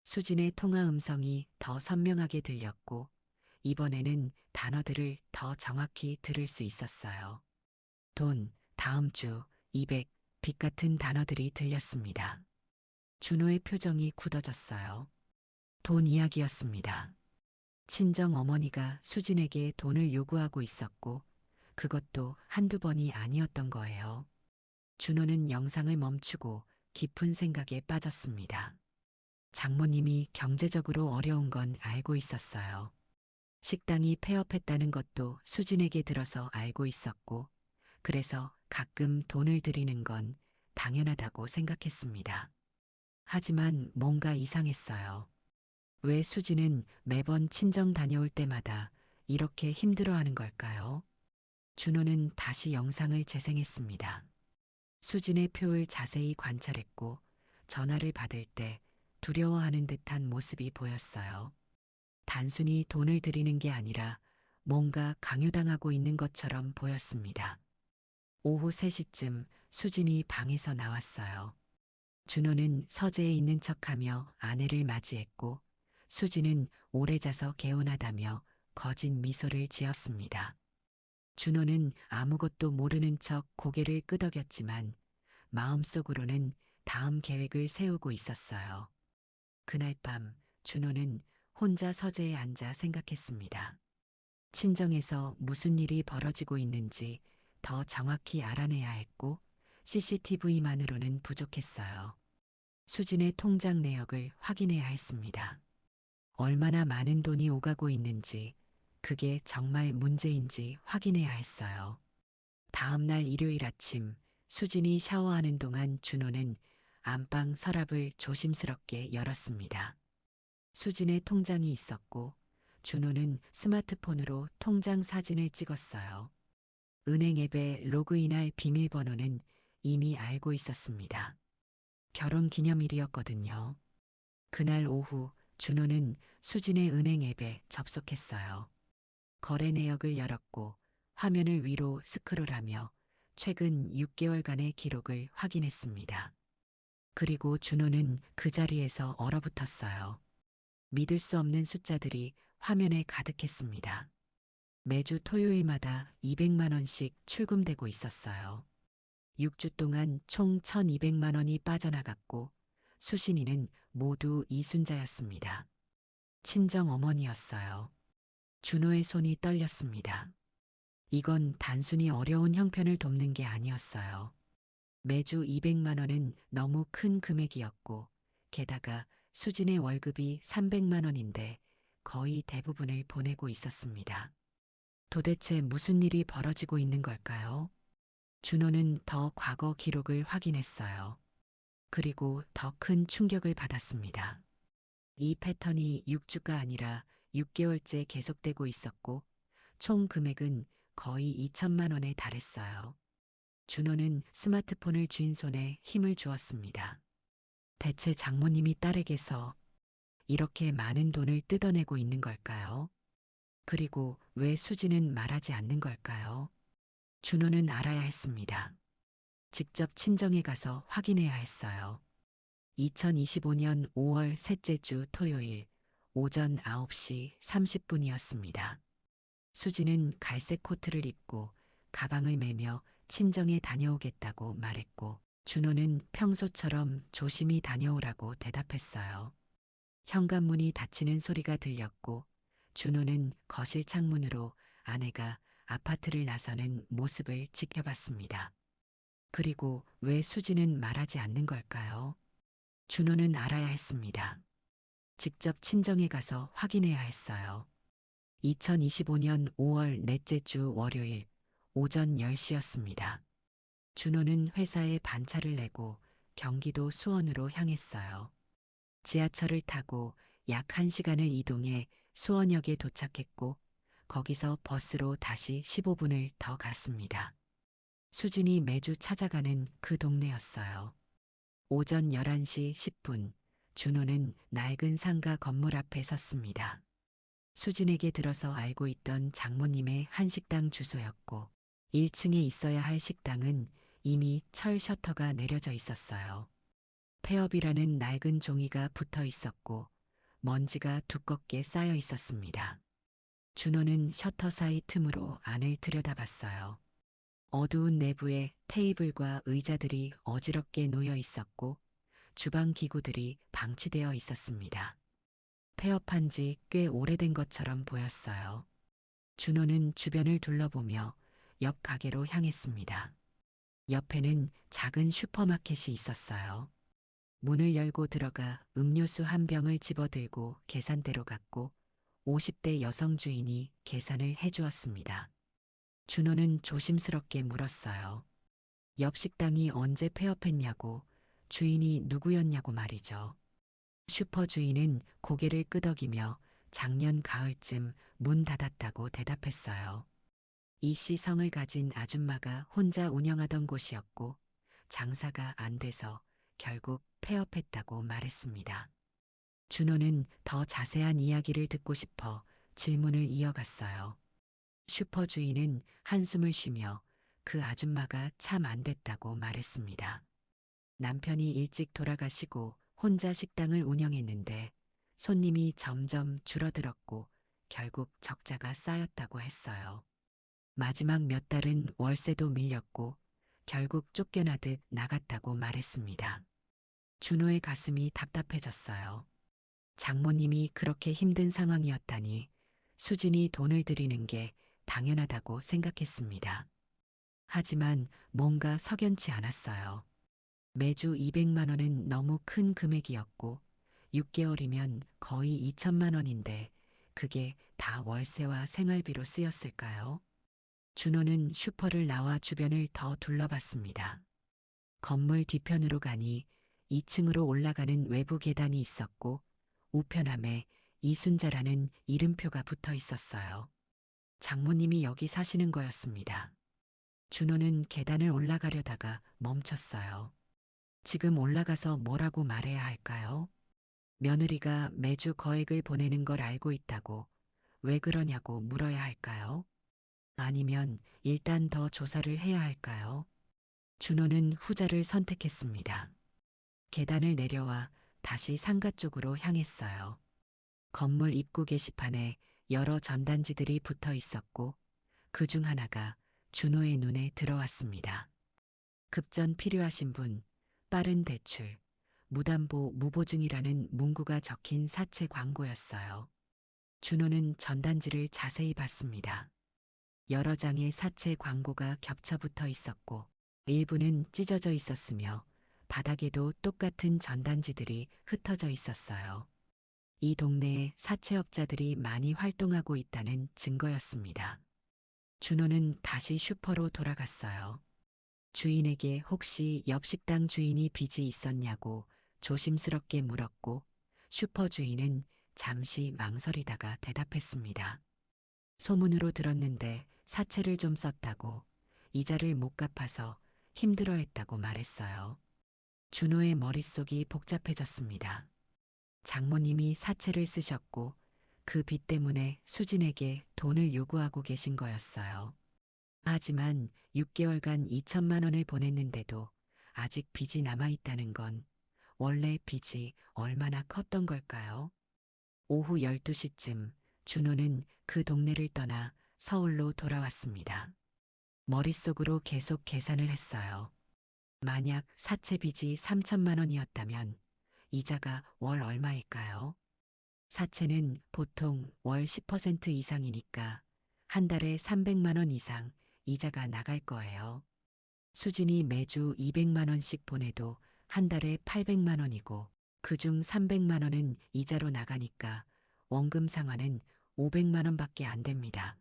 수진의 통화 음성이 더 선명하게 들렸고 이번에는 단어들을 더 정확히 들을 수 있었어요. 돈, 다음 주, 200, 빚 같은 단어들이 들렸습니다. 준호의 표정이 굳어졌어요. 돈 이야기였습니다. 친정 어머니가 수진에게 돈을 요구하고 있었고 그것도 한두 번이 아니었던 거예요. 준호는 영상을 멈추고 깊은 생각에 빠졌습니다. 장모님이 경제적으로 어려운 건 알고 있었어요. 식당이 폐업했다는 것도 수진에게 들어서 알고 있었고 그래서 가끔 돈을 드리는 건 당연하다고 생각했습니다. 하지만 뭔가 이상했어요. 왜 수지는 매번 친정 다녀올 때마다 이렇게 힘들어하는 걸까요? 준호는 다시 영상을 재생했습니다. 수진의 표를 자세히 관찰했고 전화를 받을 때 두려워하는 듯한 모습이 보였어요. 단순히 돈을 드리는 게 아니라 뭔가 강요당하고 있는 것처럼 보였습니다. 오후 3시쯤 수진이 방에서 나왔어요. 준호는 서재에 있는 척하며 아내를 맞이했고 수지는 오래 자서 개운하다며 거짓 미소를 지었습니다. 준호는 아무것도 모르는 척 고개를 끄덕였지만 마음속으로는 다음 계획을 세우고 있었어요. 그날 밤 준호는 혼자 서재에 앉아 생각했습니다. 친정에서 무슨 일이 벌어지고 있는지 더 정확히 알아내야 했고 CCTV만으로는 부족했어요. 수진의 통장 내역을 확인해야 했습니다. 얼마나 많은 돈이 오가고 있는지, 그게 정말 문제인지 확인해야 했어요. 다음 날 일요일 아침, 수진이 샤워하는 동안 준호는 안방 서랍을 조심스럽게 열었습니다. 수진의 통장이 있었고, 준호는 스마트폰으로 통장 사진을 찍었어요. 은행 앱에 로그인할 비밀번호는 이미 알고 있었습니다. 결혼 기념일이었거든요. 그날 오후 준호는 수진의 은행 앱에 접속했어요. 거래 내역을 열었고 화면을 위로 스크롤하며 최근 6개월간의 기록을 확인했습니다. 그리고 준호는 그 자리에서 얼어붙었어요. 믿을 수 없는 숫자들이 화면에 가득했습니다. 매주 토요일마다 200만 원씩 출금되고 있었어요. 6주 동안 총 1,200만 원이 빠져나갔고 수신이는 모두 이순자였습니다. 친정 어머니였어요. 준호의 손이 떨렸습니다. 이건 단순히 어려운 형편을 돕는 게 아니었어요. 매주 200만 원은 너무 큰 금액이었고 게다가 수진의 월급이 300만 원인데 거의 대부분을 보내고 있었습니다. 도대체 무슨 일이 벌어지고 있는 걸까요? 준호는 더 과거 기록을 확인했어요. 그리고 더 큰 충격을 받았습니다. 이 패턴이 6주가 아니라 6개월째 계속되고 있었고, 총 금액은 거의 2천만 원에 달했어요. 준호는 스마트폰을 쥔 손에 힘을 주었습니다. 대체 장모님이 딸에게서 이렇게 많은 돈을 뜯어내고 있는 걸까요? 그리고 왜 수지는 말하지 않는 걸까요? 준호는 알아야 했습니다. 직접 친정에 가서 확인해야 했어요. 2025년 5월 셋째 주 토요일 오전 9시 30분이었습니다. 수지는 갈색 코트를 입고 가방을 메며 친정에 다녀오겠다고 말했고, 준호는 평소처럼 조심히 다녀오라고 대답했어요. 현관문이 닫히는 소리가 들렸고, 준호는 거실 창문으로 아내가 아파트를 나서는 모습을 지켜봤습니다. 그리고 왜 수지는 말하지 않는 걸까요? 준호는 알아야 했습니다. 직접 친정에 가서 확인해야 했어요. 2025년 5월 넷째 주 월요일 오전 10시였습니다. 준호는 회사에 반차를 내고 경기도 수원으로 향했어요. 지하철을 타고 약 1시간을 이동해 수원역에 도착했고, 거기서 버스로 다시 15분을 더 갔습니다. 수진이 매주 찾아가는 그 동네였어요. 오전 11시 10분, 준호는 낡은 상가 건물 앞에 섰습니다. 수진에게 들어서 알고 있던 장모님의 한식당 주소였고, 1층에 있어야 할 식당은 이미 철 셔터가 내려져 있었어요. 폐업이라는 낡은 종이가 붙어 있었고, 먼지가 두껍게 쌓여 있었습니다. 준호는 셔터 사이 틈으로 안을 들여다봤어요. 어두운 내부에 테이블과 의자들이 어지럽게 놓여 있었고, 주방 기구들이 방치되어 있었습니다. 폐업한 지 꽤 오래된 것처럼 보였어요. 준호는 주변을 둘러보며 옆 가게로 향했습니다. 옆에는 작은 슈퍼마켓이 있었어요. 문을 열고 들어가 음료수 한 병을 집어들고 계산대로 갔고, 50대 여성 주인이 계산을 해주었습니다. 준호는 조심스럽게 물었어요. 옆 식당이 언제 폐업했냐고, 주인이 누구였냐고 말이죠. 슈퍼 주인은 고개를 끄덕이며 작년 가을쯤 문 닫았다고 대답했어요. 이씨 성을 가진 아줌마가 혼자 운영하던 곳이었고, 장사가 안 돼서 결국 폐업했다고 말했습니다. 준호는 더 자세한 이야기를 듣고 싶어 질문을 이어갔어요. 슈퍼 주인은 한숨을 쉬며 그 아줌마가 참 안 됐다고 말했습니다. 남편이 일찍 돌아가시고 혼자 식당을 운영했는데 손님이 점점 줄어들었고 결국 적자가 쌓였다고 했어요. 마지막 몇 달은 월세도 밀렸고 결국 쫓겨나듯 나갔다고 말했습니다. 준호의 가슴이 답답해졌어요. 장모님이 그렇게 힘든 상황이었다니 수진이 돈을 들이는 게 당연하다고 생각했습니다. 하지만 뭔가 석연치 않았어요. 매주 200만 원은 너무 큰 금액이었고 6개월이면 거의 2천만 원인데 그게 다 월세와 생활비로 쓰였을까요? 준호는 슈퍼를 나와 주변을 더 둘러봤습니다. 건물 뒤편으로 가니 2층으로 올라가는 외부 계단이 있었고 우편함에 이순자라는 이름표가 붙어 있었어요. 장모님이 여기 사시는 거였습니다. 준호는 계단을 올라가려다가 멈췄어요. 지금 올라가서 뭐라고 말해야 할까요? 며느리가 매주 거액을 보내는 걸 알고 있다고 왜 그러냐고 물어야 할까요? 아니면 일단 더 조사를 해야 할까요? 준호는 후자를 선택했습니다. 계단을 내려와 다시 상가 쪽으로 향했어요. 건물 입구 게시판에 여러 전단지들이 붙어 있었고 그 중 하나가 준호의 눈에 들어왔습니다. 급전 필요하신 분, 빠른 대출, 무담보 무보증이라는 문구가 적힌 사채 광고였어요. 준호는 전단지를 자세히 봤습니다. 여러 장의 사채 광고가 겹쳐 붙어 있었고 일부는 찢어져 있었으며 바닥에도 똑같은 전단지들이 흩어져 있었어요. 이 동네에 사채업자들이 많이 활동하고 있다는 증거였습니다. 준호는 다시 슈퍼로 돌아갔어요. 주인에게 혹시 옆 식당 주인이 빚이 있었냐고 조심스럽게 물었고 슈퍼 주인은 잠시 망설이다가 대답했습니다. 소문으로 들었는데 사채를 좀 썼다고 이자를 못 갚아서 힘들어했다고 말했어요. 준호의 머릿속이 복잡해졌습니다. 장모님이 사채를 쓰셨고 그 빚 때문에 수진에게 돈을 요구하고 계신 거였어요. 하지만 6개월간 2천만 원을 보냈는데도 아직 빚이 남아있다는 건 원래 빚이 얼마나 컸던 걸까요? 오후 12시쯤 준호는 그 동네를 떠나 서울로 돌아왔습니다. 머릿속으로 계속 계산을 했어요. 만약 사채 빚이 3천만 원이었다면 이자가 월 얼마일까요? 사채는 보통 월 10% 이상이니까 한 달에 300만 원 이상 이자가 나갈 거예요. 수진이 매주 200만 원씩 보내도 한 달에 800만 원이고 그중 300만 원은 이자로 나가니까 원금 상환은 500만 원밖에 안 됩니다.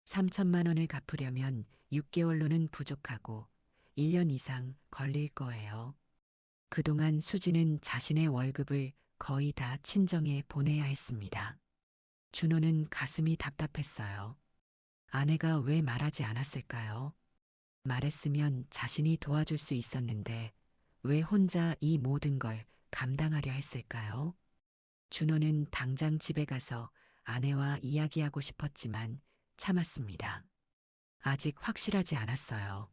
3천만 원을 갚으려면 6개월로는 부족하고 1년 이상 걸릴 거예요. 그동안 수지는 자신의 월급을 거의 다 친정에 보내야 했습니다. 준호는 가슴이 답답했어요. 아내가 왜 말하지 않았을까요? 말했으면 자신이 도와줄 수 있었는데 왜 혼자 이 모든 걸 감당하려 했을까요? 준호는 당장 집에 가서 아내와 이야기하고 싶었지만 참았습니다. 아직 확실하지 않았어요.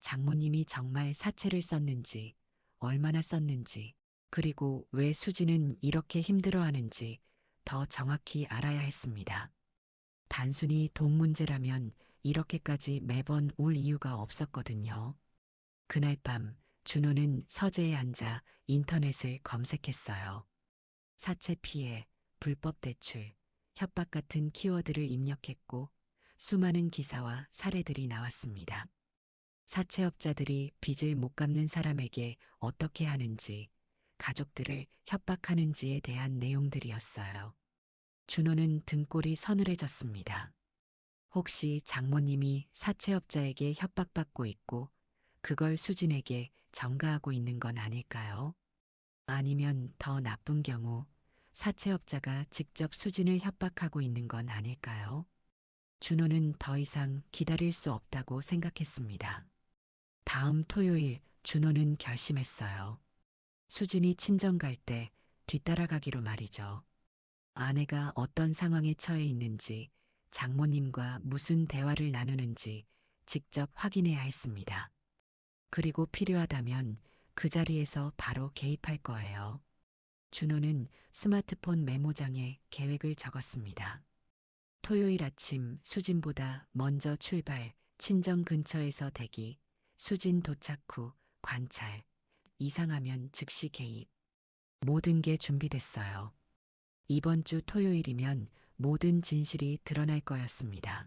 장모님이 정말 사채를 썼는지, 얼마나 썼는지, 그리고 왜 수지는 이렇게 힘들어하는지 더 정확히 알아야 했습니다. 단순히 돈 문제라면 이렇게까지 매번 울 이유가 없었거든요. 그날 밤 준호는 서재에 앉아 인터넷을 검색했어요. 사채 피해, 불법 대출, 협박 같은 키워드를 입력했고 수많은 기사와 사례들이 나왔습니다. 사채업자들이 빚을 못 갚는 사람에게 어떻게 하는지, 가족들을 협박하는지에 대한 내용들이었어요. 준호는 등골이 서늘해졌습니다. 혹시 장모님이 사채업자에게 협박받고 있고 그걸 수진에게 전가하고 있는 건 아닐까요? 아니면 더 나쁜 경우 사채업자가 직접 수진을 협박하고 있는 건 아닐까요? 준호는 더 이상 기다릴 수 없다고 생각했습니다. 다음 토요일 준호는 결심했어요. 수진이 친정 갈 때 뒤따라가기로 말이죠. 아내가 어떤 상황에 처해 있는지, 장모님과 무슨 대화를 나누는지 직접 확인해야 했습니다. 그리고 필요하다면 그 자리에서 바로 개입할 거예요. 준호는 스마트폰 메모장에 계획을 적었습니다. 토요일 아침 수진보다 먼저 출발, 친정 근처에서 대기, 수진 도착 후 관찰, 이상하면 즉시 개입. 모든 게 준비됐어요. 이번 주 토요일이면 모든 진실이 드러날 거였습니다.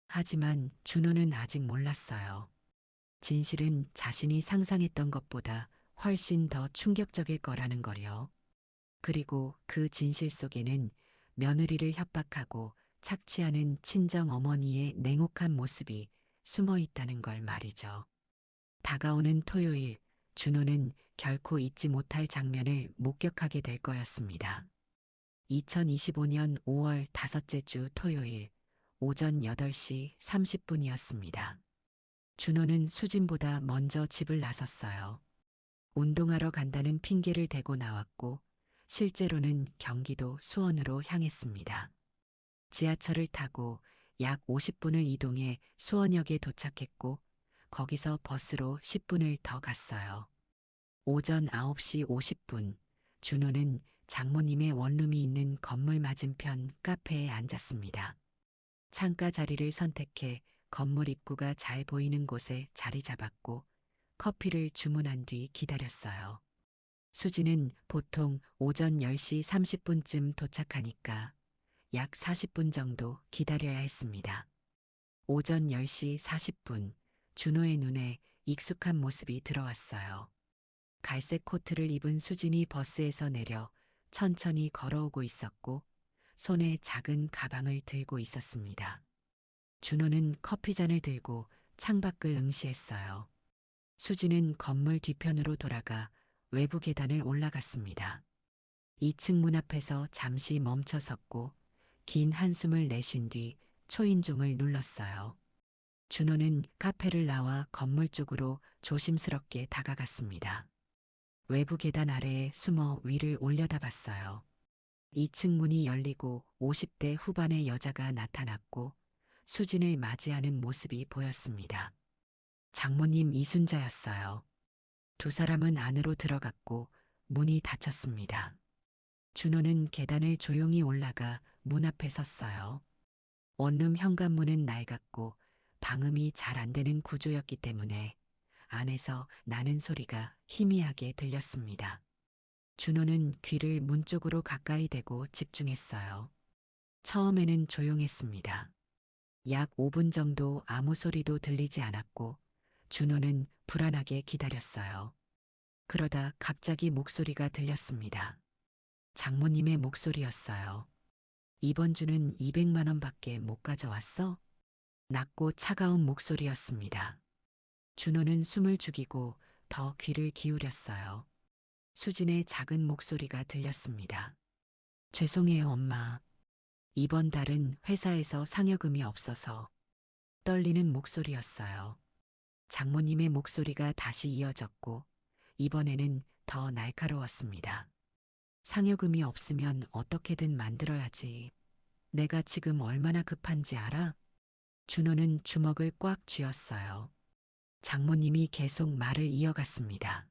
하지만 준호는 아직 몰랐어요. 진실은 자신이 상상했던 것보다 훨씬 더 충격적일 거라는 거요. 그리고 그 진실 속에는 며느리를 협박하고 착취하는 친정 어머니의 냉혹한 모습이 숨어 있다는 걸 말이죠. 다가오는 토요일, 준호는 결코 잊지 못할 장면을 목격하게 될 거였습니다. 2025년 5월 다섯째 주 토요일 오전 8시 30분이었습니다. 준호는 수진보다 먼저 집을 나섰어요. 운동하러 간다는 핑계를 대고 나왔고 실제로는 경기도 수원으로 향했습니다. 지하철을 타고 약 50분을 이동해 수원역에 도착했고 거기서 버스로 10분을 더 갔어요. 오전 9시 50분 준호는 장모님의 원룸이 있는 건물 맞은편 카페에 앉았습니다. 창가 자리를 선택해 건물 입구가 잘 보이는 곳에 자리 잡았고 커피를 주문한 뒤 기다렸어요. 수지는 보통 오전 10시 30분쯤 도착하니까 약 40분 정도 기다려야 했습니다. 오전 10시 40분 준호의 눈에 익숙한 모습이 들어왔어요. 갈색 코트를 입은 수진이 버스에서 내려 천천히 걸어오고 있었고 손에 작은 가방을 들고 있었습니다. 준호는 커피잔을 들고 창밖을 응시했어요. 수지는 건물 뒤편으로 돌아가 외부 계단을 올라갔습니다. 2층 문 앞에서 잠시 멈춰 섰고 긴 한숨을 내쉰 뒤 초인종을 눌렀어요. 준호는 카페를 나와 건물 쪽으로 조심스럽게 다가갔습니다. 외부 계단 아래에 숨어 위를 올려다봤어요. 2층 문이 열리고 50대 후반의 여자가 나타났고 수진을 맞이하는 모습이 보였습니다. 장모님 이순자였어요. 두 사람은 안으로 들어갔고 문이 닫혔습니다. 준호는 계단을 조용히 올라가 문 앞에 섰어요. 원룸 현관문은 낡았고 방음이 잘 안 되는 구조였기 때문에 안에서 나는 소리가 희미하게 들렸습니다. 준호는 귀를 문 쪽으로 가까이 대고 집중했어요. 처음에는 조용했습니다. 약 5분 정도 아무 소리도 들리지 않았고 준호는 불안하게 기다렸어요. 그러다 갑자기 목소리가 들렸습니다. 장모님의 목소리였어요. 이번 주는 200만 원밖에 못 가져왔어? 낮고 차가운 목소리였습니다. 준호는 숨을 죽이고 더 귀를 기울였어요. 수진의 작은 목소리가 들렸습니다. 죄송해요, 엄마. 이번 달은 회사에서 상여금이 없어서 떨리는 목소리였어요. 장모님의 목소리가 다시 이어졌고 이번에는 더 날카로웠습니다. 상여금이 없으면 어떻게든 만들어야지. 내가 지금 얼마나 급한지 알아? 준호는 주먹을 꽉 쥐었어요. 장모님이 계속 말을 이어갔습니다.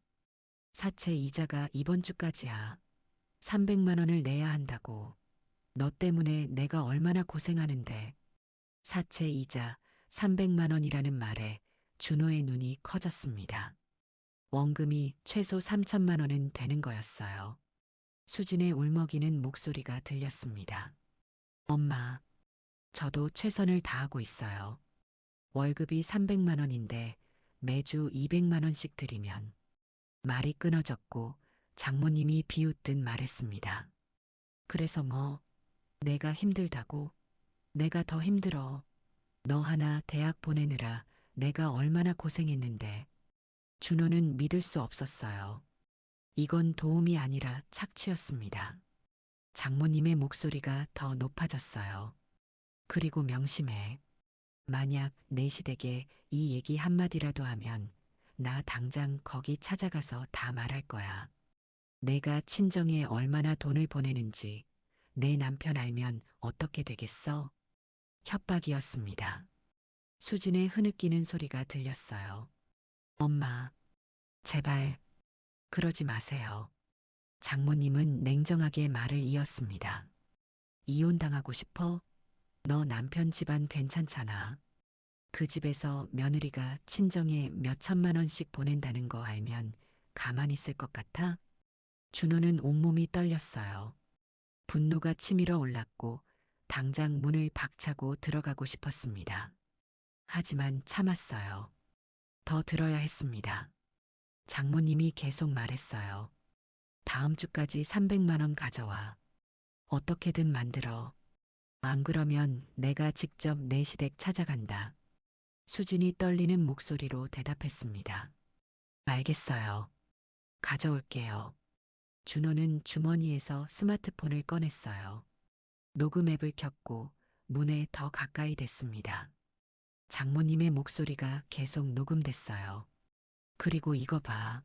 사채 이자가 이번 주까지야. 300만 원을 내야 한다고. 너 때문에 내가 얼마나 고생하는데. 사채 이자 300만 원이라는 말에 준호의 눈이 커졌습니다. 원금이 최소 3천만 원은 되는 거였어요. 수진의 울먹이는 목소리가 들렸습니다. 엄마, 저도 최선을 다하고 있어요. 월급이 300만 원인데 매주 200만 원씩 드리면. 말이 끊어졌고 장모님이 비웃듯 말했습니다. 그래서 뭐, 내가 힘들다고? 내가 더 힘들어. 너 하나 대학 보내느라 내가 얼마나 고생했는데. 준호는 믿을 수 없었어요. 이건 도움이 아니라 착취였습니다. 장모님의 목소리가 더 높아졌어요. 그리고 명심해. 만약 내 시댁에 이 얘기 한마디라도 하면 나 당장 거기 찾아가서 다 말할 거야. 내가 친정에 얼마나 돈을 보내는지 내 남편 알면 어떻게 되겠어? 협박이었습니다. 수진의 흐느끼는 소리가 들렸어요. 엄마, 제발 그러지 마세요. 장모님은 냉정하게 말을 이었습니다. 이혼당하고 싶어? 너 남편 집안 괜찮잖아. 그 집에서 며느리가 친정에 몇 천만 원씩 보낸다는 거 알면 가만히 있을 것 같아? 준호는 온몸이 떨렸어요. 분노가 치밀어 올랐고 당장 문을 박차고 들어가고 싶었습니다. 하지만 참았어요. 더 들어야 했습니다. 장모님이 계속 말했어요. 다음 주까지 300만 원 가져와. 어떻게든 만들어. 안 그러면 내가 직접 내 시댁 찾아간다. 수진이 떨리는 목소리로 대답했습니다. 알겠어요. 가져올게요. 준호는 주머니에서 스마트폰을 꺼냈어요. 녹음 앱을 켰고 문에 더 가까이 댔습니다. 장모님의 목소리가 계속 녹음됐어요. 그리고 이거 봐.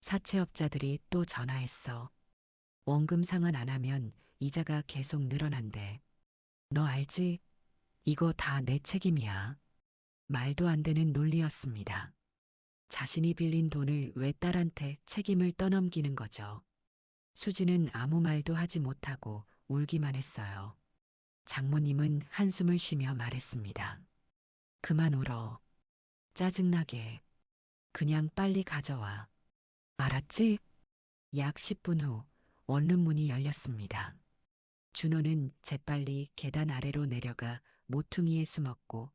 사채업자들이 또 전화했어. 원금 상환 안 하면 이자가 계속 늘어난대. 너 알지? 이거 다 내 책임이야. 말도 안 되는 논리였습니다. 자신이 빌린 돈을 왜 딸한테 책임을 떠넘기는 거죠? 수지는 아무 말도 하지 못하고 울기만 했어요. 장모님은 한숨을 쉬며 말했습니다. 그만 울어. 짜증나게. 그냥 빨리 가져와. 알았지? 약 10분 후 원룸 문이 열렸습니다. 준호는 재빨리 계단 아래로 내려가 모퉁이에 숨었고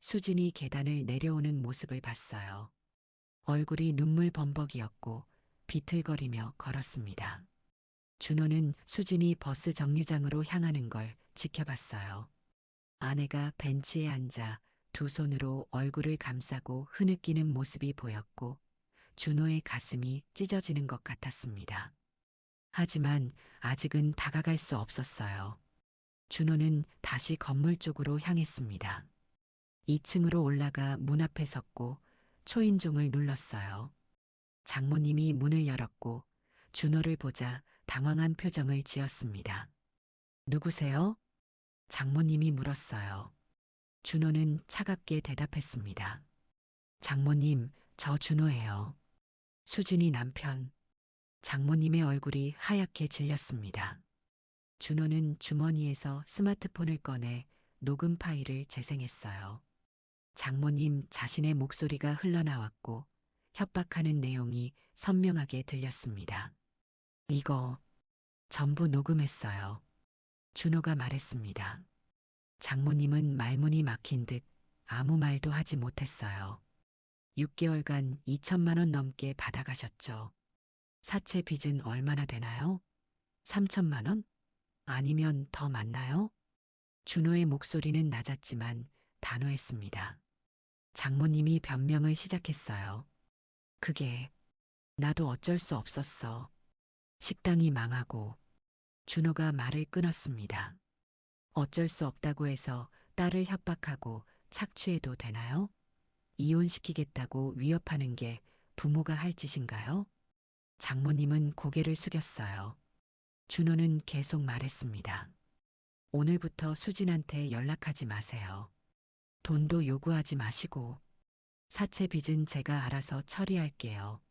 수진이 계단을 내려오는 모습을 봤어요. 얼굴이 눈물 범벅이었고 비틀거리며 걸었습니다. 준호는 수진이 버스 정류장으로 향하는 걸 지켜봤어요. 아내가 벤치에 앉아 두 손으로 얼굴을 감싸고 흐느끼는 모습이 보였고 준호의 가슴이 찢어지는 것 같았습니다. 하지만 아직은 다가갈 수 없었어요. 준호는 다시 건물 쪽으로 향했습니다. 2층으로 올라가 문 앞에 섰고 초인종을 눌렀어요. 장모님이 문을 열었고 준호를 보자 당황한 표정을 지었습니다. 누구세요? 장모님이 물었어요. 준호는 차갑게 대답했습니다. 장모님, 저 준호예요. 수진이 남편. 장모님의 얼굴이 하얗게 질렸습니다. 준호는 주머니에서 스마트폰을 꺼내 녹음 파일을 재생했어요. 장모님 자신의 목소리가 흘러나왔고 협박하는 내용이 선명하게 들렸습니다. 이거 전부 녹음했어요. 준호가 말했습니다. 장모님은 말문이 막힌 듯 아무 말도 하지 못했어요. 6개월간 2천만 원 넘게 받아가셨죠. 사채 빚은 얼마나 되나요? 3천만 원? 아니면 더 많나요? 준호의 목소리는 낮았지만 단호했습니다. 장모님이 변명을 시작했어요. 그게 나도 어쩔 수 없었어. 식당이 망하고 준호가 말을 끊었습니다. 어쩔 수 없다고 해서 딸을 협박하고 착취해도 되나요? 이혼시키겠다고 위협하는 게 부모가 할 짓인가요? 장모님은 고개를 숙였어요. 준호는 계속 말했습니다. 오늘부터 수진한테 연락하지 마세요. 돈도 요구하지 마시고 사채 빚은 제가 알아서 처리할게요.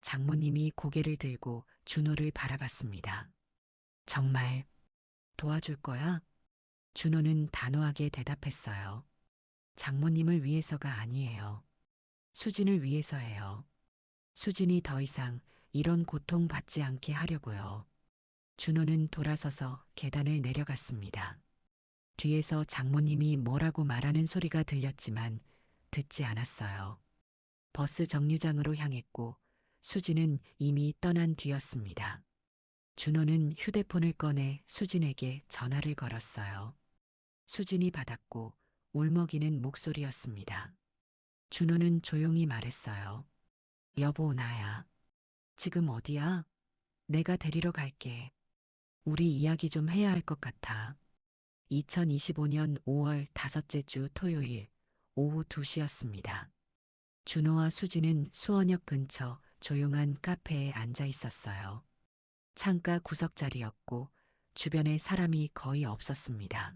장모님이 고개를 들고 준호를 바라봤습니다. 정말 도와줄 거야? 준호는 단호하게 대답했어요. 장모님을 위해서가 아니에요. 수진을 위해서예요. 수진이 더 이상 이런 고통 받지 않게 하려고요. 준호는 돌아서서 계단을 내려갔습니다. 뒤에서 장모님이 뭐라고 말하는 소리가 들렸지만 듣지 않았어요. 버스 정류장으로 향했고 수진은 이미 떠난 뒤였습니다. 준호는 휴대폰을 꺼내 수진에게 전화를 걸었어요. 수진이 받았고 울먹이는 목소리였습니다. 준호는 조용히 말했어요. 여보, 나야. 지금 어디야? 내가 데리러 갈게. 우리 이야기 좀 해야 할 것 같아. 2025년 5월 다섯째 주 토요일 오후 2시였습니다. 준호와 수진은 수원역 근처 조용한 카페에 앉아 있었어요. 창가 구석자리였고 주변에 사람이 거의 없었습니다.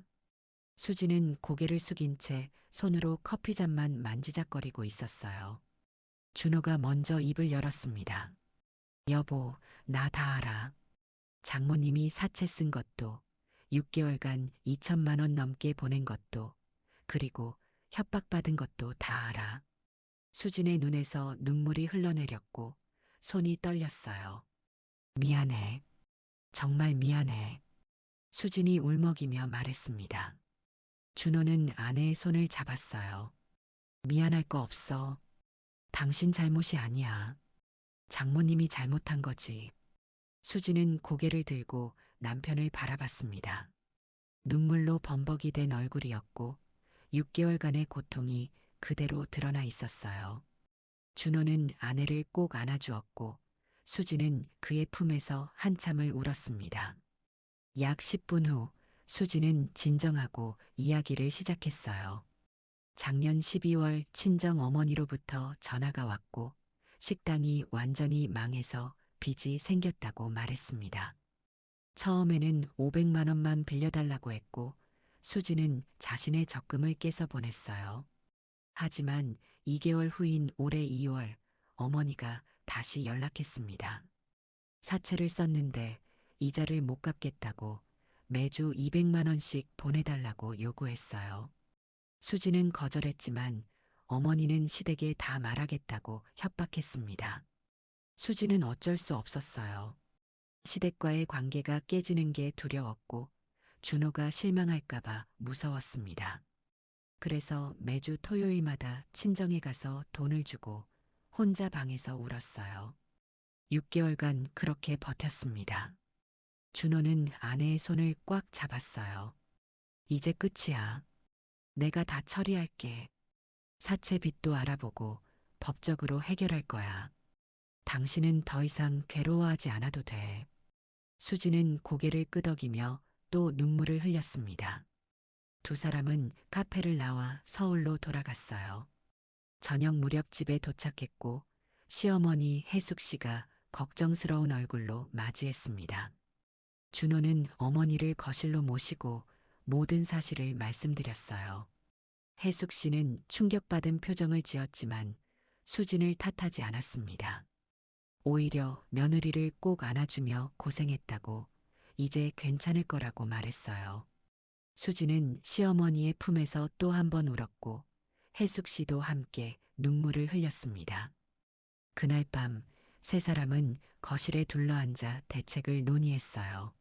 수진은 고개를 숙인 채 손으로 커피잔만 만지작거리고 있었어요. 준호가 먼저 입을 열었습니다. 여보, 나 다 알아. 장모님이 사채 쓴 것도 6개월간 2천만 원 넘게 보낸 것도 그리고 협박받은 것도 다 알아. 수진의 눈에서 눈물이 흘러내렸고 손이 떨렸어요. 미안해. 정말 미안해. 수진이 울먹이며 말했습니다. 준호는 아내의 손을 잡았어요. 미안할 거 없어. 당신 잘못이 아니야. 장모님이 잘못한 거지. 수진은 고개를 들고 남편을 바라봤습니다. 눈물로 범벅이 된 얼굴이었고 6개월간의 고통이 그대로 드러나 있었어요. 준호는 아내를 꼭 안아주었고 수진은 그의 품에서 한참을 울었습니다. 약 10분 후 수진은 진정하고 이야기를 시작했어요. 작년 12월 친정 어머니로부터 전화가 왔고 식당이 완전히 망해서 빚이 생겼다고 말했습니다. 처음에는 500만 원만 빌려달라고 했고 수지는 자신의 적금을 깨서 보냈어요. 하지만 2개월 후인 올해 2월 어머니가 다시 연락했습니다. 사채를 썼는데 이자를 못 갚겠다고 매주 200만 원씩 보내달라고 요구했어요. 수지는 거절했지만 어머니는 시댁에 다 말하겠다고 협박했습니다. 수지는 어쩔 수 없었어요. 시댁과의 관계가 깨지는 게 두려웠고 준호가 실망할까봐 무서웠습니다. 그래서 매주 토요일마다 친정에 가서 돈을 주고 혼자 방에서 울었어요. 6개월간 그렇게 버텼습니다. 준호는 아내의 손을 꽉 잡았어요. 이제 끝이야. 내가 다 처리할게. 사채 빚도 알아보고 법적으로 해결할 거야. 당신은 더 이상 괴로워하지 않아도 돼. 수지는 고개를 끄덕이며 또 눈물을 흘렸습니다. 두 사람은 카페를 나와 서울로 돌아갔어요. 저녁 무렵 집에 도착했고 시어머니 혜숙 씨가 걱정스러운 얼굴로 맞이했습니다. 준호는 어머니를 거실로 모시고 모든 사실을 말씀드렸어요. 혜숙 씨는 충격받은 표정을 지었지만 수진을 탓하지 않았습니다. 오히려 며느리를 꼭 안아주며 고생했다고 이제 괜찮을 거라고 말했어요. 수진은 시어머니의 품에서 또 한 번 울었고 혜숙 씨도 함께 눈물을 흘렸습니다. 그날 밤 세 사람은 거실에 둘러앉아 대책을 논의했어요.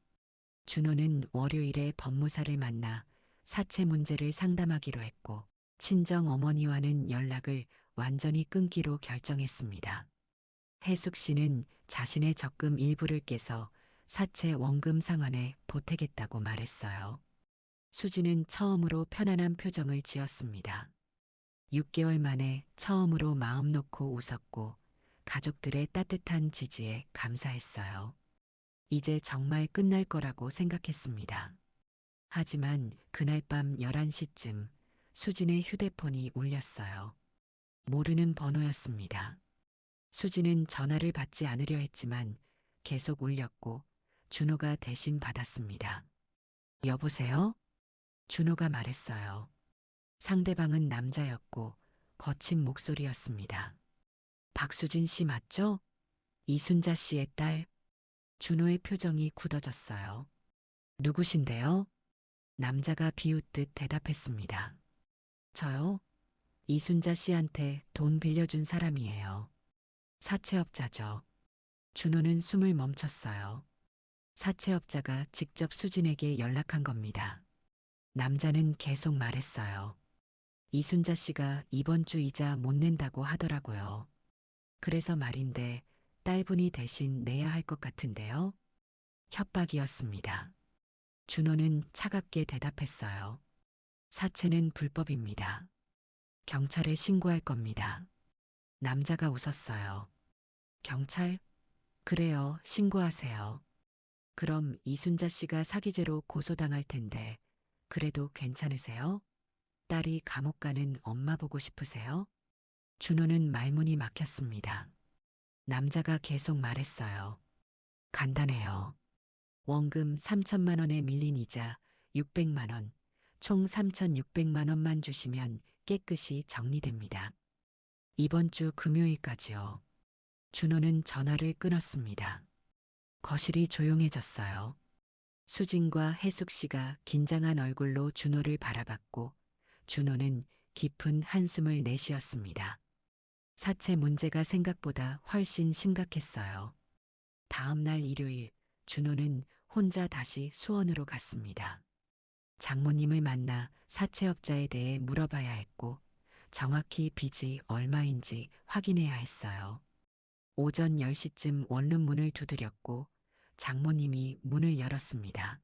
준호는 월요일에 법무사를 만나 사채 문제를 상담하기로 했고 친정 어머니와는 연락을 완전히 끊기로 결정했습니다. 혜숙 씨는 자신의 적금 일부를 깨서 사채 원금 상환에 보태겠다고 말했어요. 수지는 처음으로 편안한 표정을 지었습니다. 6개월 만에 처음으로 마음 놓고 웃었고 가족들의 따뜻한 지지에 감사했어요. 이제 정말 끝날 거라고 생각했습니다. 하지만 그날 밤 11시쯤 수진의 휴대폰이 울렸어요. 모르는 번호였습니다. 수진은 전화를 받지 않으려 했지만 계속 울렸고 준호가 대신 받았습니다. 여보세요? 준호가 말했어요. 상대방은 남자였고 거친 목소리였습니다. 박수진 씨 맞죠? 이순자 씨의 딸. 준호의 표정이 굳어졌어요. 누구신데요? 남자가 비웃듯 대답했습니다. 저요? 이순자 씨한테 돈 빌려준 사람이에요. 사채업자죠. 준호는 숨을 멈췄어요. 사채업자가 직접 수진에게 연락한 겁니다. 남자는 계속 말했어요. 이순자 씨가 이번 주 이자 못 낸다고 하더라고요. 그래서 말인데 딸분이 대신 내야 할 것 같은데요. 협박이었습니다. 준호는 차갑게 대답했어요. 사채는 불법입니다. 경찰에 신고할 겁니다. 남자가 웃었어요. 경찰? 그래요, 신고하세요. 그럼 이순자 씨가 사기죄로 고소당할 텐데, 그래도 괜찮으세요? 딸이 감옥 가는 엄마 보고 싶으세요? 준호는 말문이 막혔습니다. 남자가 계속 말했어요. 간단해요. 원금 3천만 원에 밀린 이자 600만 원, 총 3,600만 원만 주시면 깨끗이 정리됩니다. 이번 주 금요일까지요. 준호는 전화를 끊었습니다. 거실이 조용해졌어요. 수진과 혜숙 씨가 긴장한 얼굴로 준호를 바라봤고 준호는 깊은 한숨을 내쉬었습니다. 사채 문제가 생각보다 훨씬 심각했어요. 다음 날 일요일 준호는 혼자 다시 수원으로 갔습니다. 장모님을 만나 사채업자에 대해 물어봐야 했고 정확히 빚이 얼마인지 확인해야 했어요. 오전 10시쯤 원룸문을 두드렸고 장모님이 문을 열었습니다.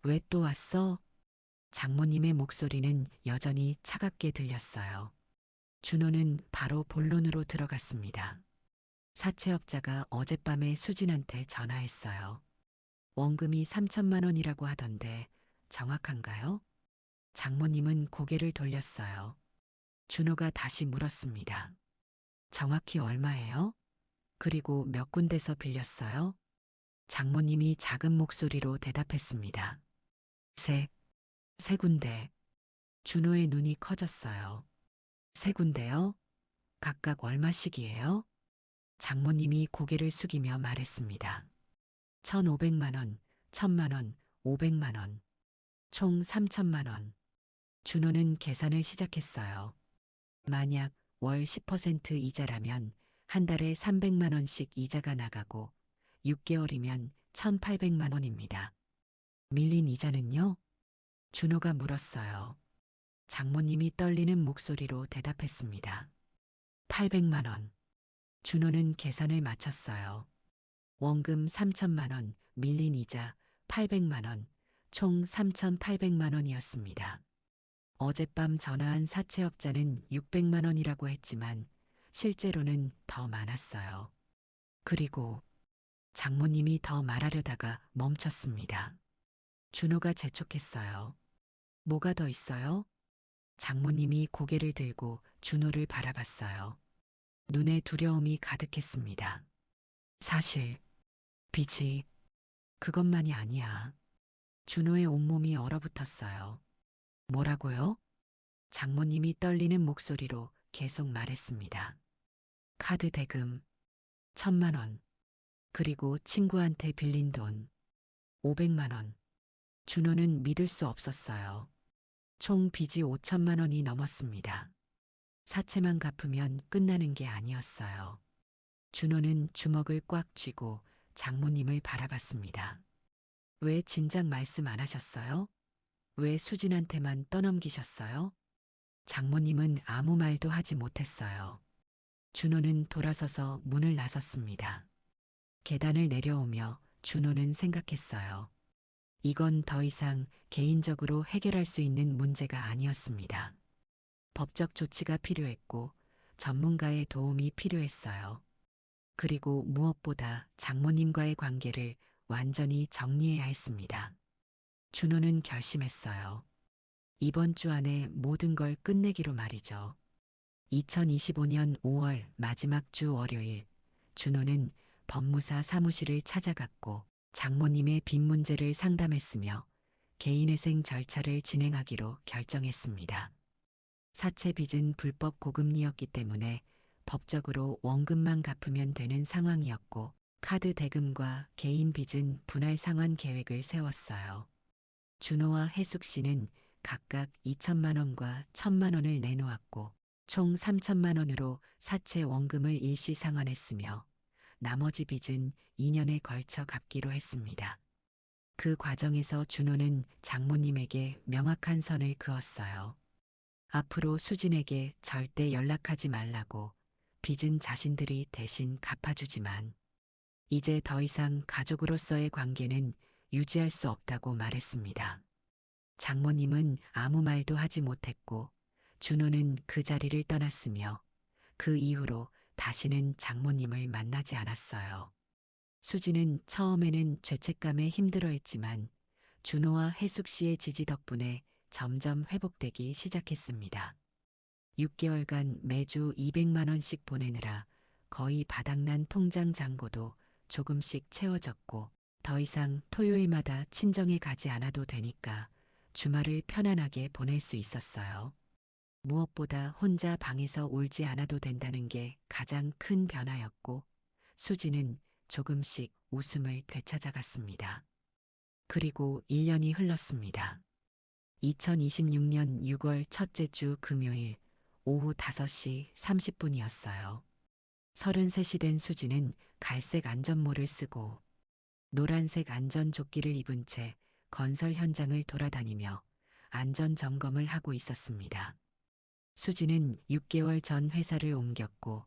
왜 또 왔어? 장모님의 목소리는 여전히 차갑게 들렸어요. 준호는 바로 본론으로 들어갔습니다. 사채업자가 어젯밤에 수진한테 전화했어요. 원금이 3천만 원이라고 하던데 정확한가요? 장모님은 고개를 돌렸어요. 준호가 다시 물었습니다. 정확히 얼마예요? 그리고 몇 군데서 빌렸어요? 장모님이 작은 목소리로 대답했습니다. 세 군데. 준호의 눈이 커졌어요. 세 군데요? 각각 얼마씩이에요? 장모님이 고개를 숙이며 말했습니다. 1,500만 원, 1,000만 원, 500만 원. 총 3천만 원. 준호는 계산을 시작했어요. 만약 월 10% 이자라면 한 달에 300만 원씩 이자가 나가고 6개월이면 1,800만 원입니다. 밀린 이자는요? 준호가 물었어요. 장모님이 떨리는 목소리로 대답했습니다. 800만 원. 준호는 계산을 마쳤어요. 원금 3천만 원, 밀린 이자 800만 원, 총 3,800만 원이었습니다. 어젯밤 전화한 사채업자는 600만 원이라고 했지만 실제로는 더 많았어요. 그리고 장모님이 더 말하려다가 멈췄습니다. 준호가 재촉했어요. 뭐가 더 있어요? 장모님이 고개를 들고 준호를 바라봤어요. 눈에 두려움이 가득했습니다. 사실 빚이 그것만이 아니야. 준호의 온몸이 얼어붙었어요. 뭐라고요? 장모님이 떨리는 목소리로 계속 말했습니다. 카드 대금 1,000만 원, 그리고 친구한테 빌린 돈 500만 원. 준호는 믿을 수 없었어요. 총 빚이 5천만 원이 넘었습니다. 사채만 갚으면 끝나는 게 아니었어요. 준호는 주먹을 꽉 쥐고 장모님을 바라봤습니다. 왜 진작 말씀 안 하셨어요? 왜 수진한테만 떠넘기셨어요? 장모님은 아무 말도 하지 못했어요. 준호는 돌아서서 문을 나섰습니다. 계단을 내려오며 준호는 생각했어요. 이건 더 이상 개인적으로 해결할 수 있는 문제가 아니었습니다. 법적 조치가 필요했고 전문가의 도움이 필요했어요. 그리고 무엇보다 장모님과의 관계를 완전히 정리해야 했습니다. 준호는 결심했어요. 이번 주 안에 모든 걸 끝내기로 말이죠. 2025년 5월 마지막 주 월요일, 준호는 법무사 사무실을 찾아갔고 장모님의 빚 문제를 상담했으며 개인회생 절차를 진행하기로 결정했습니다. 사채 빚은 불법 고금리였기 때문에 법적으로 원금만 갚으면 되는 상황이었고 카드 대금과 개인 빚은 분할 상환 계획을 세웠어요. 준호와 혜숙 씨는 각각 2천만 원과 1,000만 원을 내놓았고 총 3천만 원으로 사채 원금을 일시 상환했으며 나머지 빚은 2년에 걸쳐 갚기로 했습니다. 그 과정에서 준호는 장모님에게 명확한 선을 그었어요. 앞으로 수진에게 절대 연락하지 말라고, 빚은 자신들이 대신 갚아주지만 이제 더 이상 가족으로서의 관계는 유지할 수 없다고 말했습니다. 장모님은 아무 말도 하지 못했고 준호는 그 자리를 떠났으며 그 이후로 다시는 장모님을 만나지 않았어요. 수지는 처음에는 죄책감에 힘들어했지만 준호와 혜숙 씨의 지지 덕분에 점점 회복되기 시작했습니다. 6개월간 매주 200만 원씩 보내느라 거의 바닥난 통장 잔고도 조금씩 채워졌고 더 이상 토요일마다 친정에 가지 않아도 되니까 주말을 편안하게 보낼 수 있었어요. 무엇보다 혼자 방에서 울지 않아도 된다는 게 가장 큰 변화였고 수지는 조금씩 웃음을 되찾아갔습니다. 그리고 1년이 흘렀습니다. 2026년 6월 첫째 주 금요일 오후 5시 30분이었어요. 33이 된 수지는 갈색 안전모를 쓰고 노란색 안전조끼를 입은 채 건설 현장을 돌아다니며 안전 점검을 하고 있었습니다. 수지는 6개월 전 회사를 옮겼고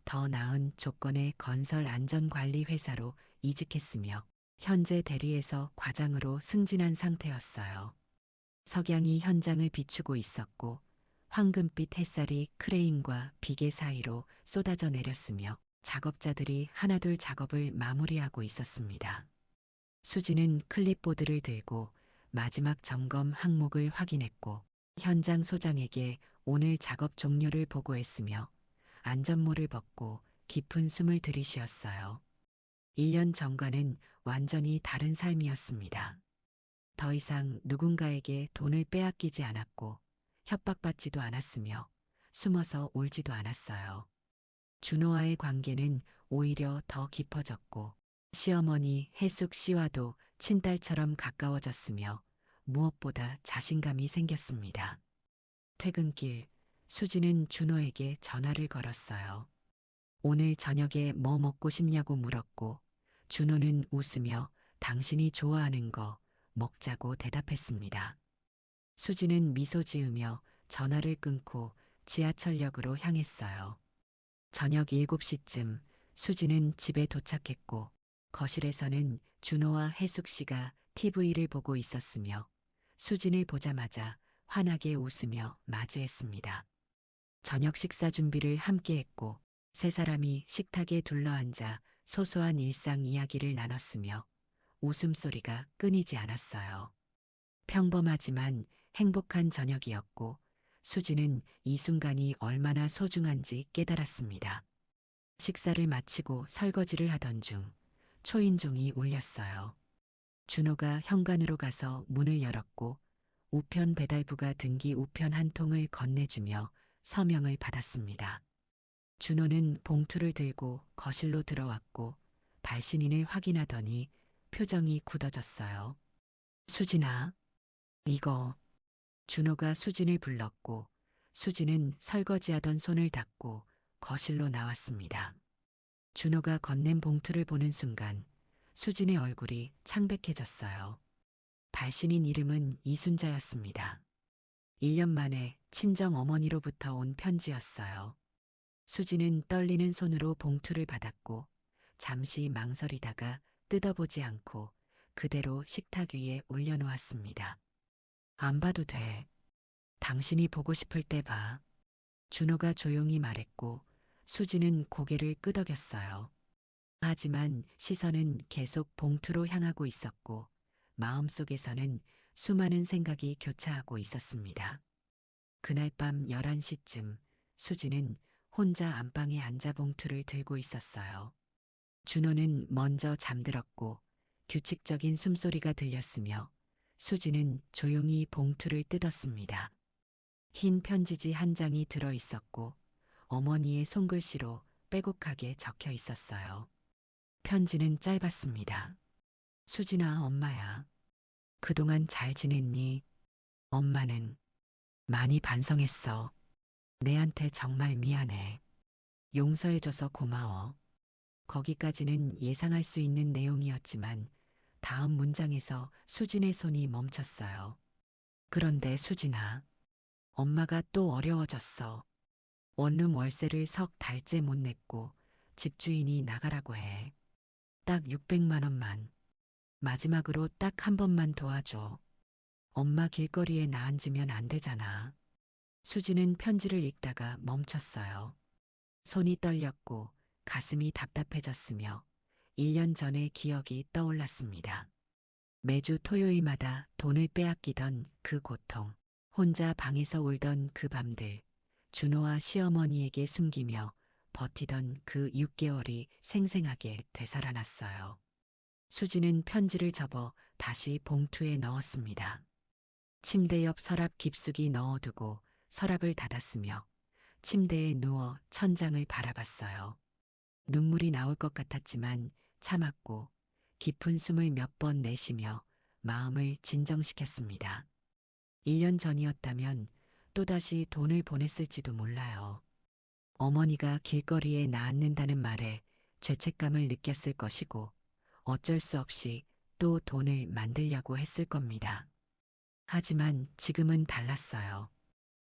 더 나은 조건의 건설 안전관리 회사로 이직했으며 현재 대리에서 과장으로 승진한 상태였어요. 석양이 현장을 비추고 있었고 황금빛 햇살이 크레인과 비계 사이로 쏟아져 내렸으며 작업자들이 하나둘 작업을 마무리하고 있었습니다. 수지는 클립보드를 들고 마지막 점검 항목을 확인했고 현장 소장에게 오늘 작업 종료를 보고했으며 안전모를 벗고 깊은 숨을 들이쉬었어요. 1년 전과는 완전히 다른 삶이었습니다. 더 이상 누군가에게 돈을 빼앗기지 않았고 협박받지도 않았으며 숨어서 울지도 않았어요. 준호와의 관계는 오히려 더 깊어졌고 시어머니 혜숙 씨와도 친딸처럼 가까워졌으며 무엇보다 자신감이 생겼습니다. 퇴근길 수지는 준호에게 전화를 걸었어요. 오늘 저녁에 뭐 먹고 싶냐고 물었고 준호는 웃으며 당신이 좋아하는 거 먹자고 대답했습니다. 수지는 미소 지으며 전화를 끊고 지하철역으로 향했어요. 저녁 7시쯤 수지는 집에 도착했고 거실에서는 준호와 혜숙 씨가 TV를 보고 있었으며 수진을 보자마자 환하게 웃으며 맞이했습니다. 저녁 식사 준비를 함께 했고 세 사람이 식탁에 둘러앉아 소소한 일상 이야기를 나눴으며 웃음소리가 끊이지 않았어요. 평범하지만 행복한 저녁이었고 수지는 이 순간이 얼마나 소중한지 깨달았습니다. 식사를 마치고 설거지를 하던 중 초인종이 울렸어요. 준호가 현관으로 가서 문을 열었고 우편 배달부가 등기 우편 한 통을 건네주며 서명을 받았습니다. 준호는 봉투를 들고 거실로 들어왔고 발신인을 확인하더니 표정이 굳어졌어요. 수진아, 이거. 준호가 수진을 불렀고 수진은 설거지하던 손을 닫고 거실로 나왔습니다. 준호가 건넨 봉투를 보는 순간 수진의 얼굴이 창백해졌어요. 발신인 이름은 이순자였습니다. 1년 만에 친정 어머니로부터 온 편지였어요. 수진은 떨리는 손으로 봉투를 받았고 잠시 망설이다가 뜯어보지 않고 그대로 식탁 위에 올려놓았습니다. 안 봐도 돼. 당신이 보고 싶을 때 봐. 준호가 조용히 말했고 수지는 고개를 끄덕였어요. 하지만 시선은 계속 봉투로 향하고 있었고 마음속에서는 수많은 생각이 교차하고 있었습니다. 그날 밤 11시쯤 수지는 혼자 안방에 앉아 봉투를 들고 있었어요. 준호는 먼저 잠들었고 규칙적인 숨소리가 들렸으며 수지는 조용히 봉투를 뜯었습니다. 흰 편지지 한 장이 들어 있었고 어머니의 손글씨로 빼곡하게 적혀 있었어요. 편지는 짧았습니다. 수진아, 엄마야. 그동안 잘 지냈니? 엄마는 많이 반성했어. 내한테 정말 미안해. 용서해줘서 고마워. 거기까지는 예상할 수 있는 내용이었지만 다음 문장에서 수진의 손이 멈췄어요. 그런데 수진아, 엄마가 또 어려워졌어. 원룸 월세를 석 달째 못 냈고 집주인이 나가라고 해. 딱 600만 원만. 마지막으로 딱 한 번만 도와줘. 엄마 길거리에 나앉으면 안 되잖아. 수지는 편지를 읽다가 멈췄어요. 손이 떨렸고 가슴이 답답해졌으며 1년 전의 기억이 떠올랐습니다. 매주 토요일마다 돈을 빼앗기던 그 고통, 혼자 방에서 울던 그 밤들, 준호와 시어머니에게 숨기며 버티던 그 6개월이 생생하게 되살아났어요. 수지는 편지를 접어 다시 봉투에 넣었습니다. 침대 옆 서랍 깊숙이 넣어두고 서랍을 닫았으며 침대에 누워 천장을 바라봤어요. 눈물이 나올 것 같았지만 참았고 깊은 숨을 몇 번 내쉬며 마음을 진정시켰습니다. 1년 전이었다면 또다시 돈을 보냈을지도 몰라요. 어머니가 길거리에 나앉는다는 말에 죄책감을 느꼈을 것이고 어쩔 수 없이 또 돈을 만들려고 했을 겁니다. 하지만 지금은 달랐어요.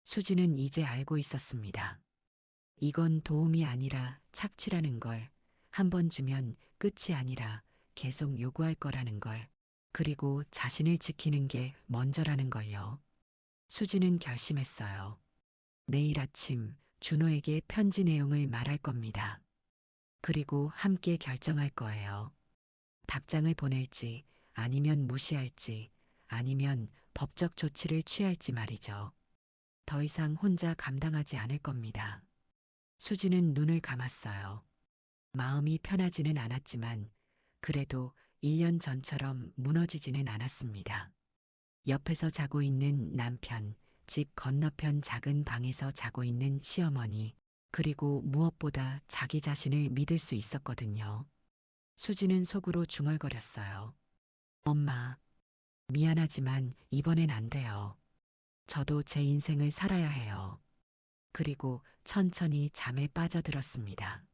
수지는 이제 알고 있었습니다. 이건 도움이 아니라 착취라는 걸, 한 번 주면 끝이 아니라 계속 요구할 거라는 걸, 그리고 자신을 지키는 게 먼저라는 걸요. 수지는 결심했어요. 내일 아침 준호에게 편지 내용을 말할 겁니다. 그리고 함께 결정할 거예요. 답장을 보낼지, 아니면 무시할지, 아니면 법적 조치를 취할지 말이죠. 더 이상 혼자 감당하지 않을 겁니다. 수지는 눈을 감았어요. 마음이 편하지는 않았지만 그래도 1년 전처럼 무너지지는 않았습니다. 옆에서 자고 있는 남편, 집 건너편 작은 방에서 자고 있는 시어머니, 그리고 무엇보다 자기 자신을 믿을 수 있었거든요. 수지는 속으로 중얼거렸어요. 엄마, 미안하지만 이번엔 안 돼요. 저도 제 인생을 살아야 해요. 그리고 천천히 잠에 빠져들었습니다.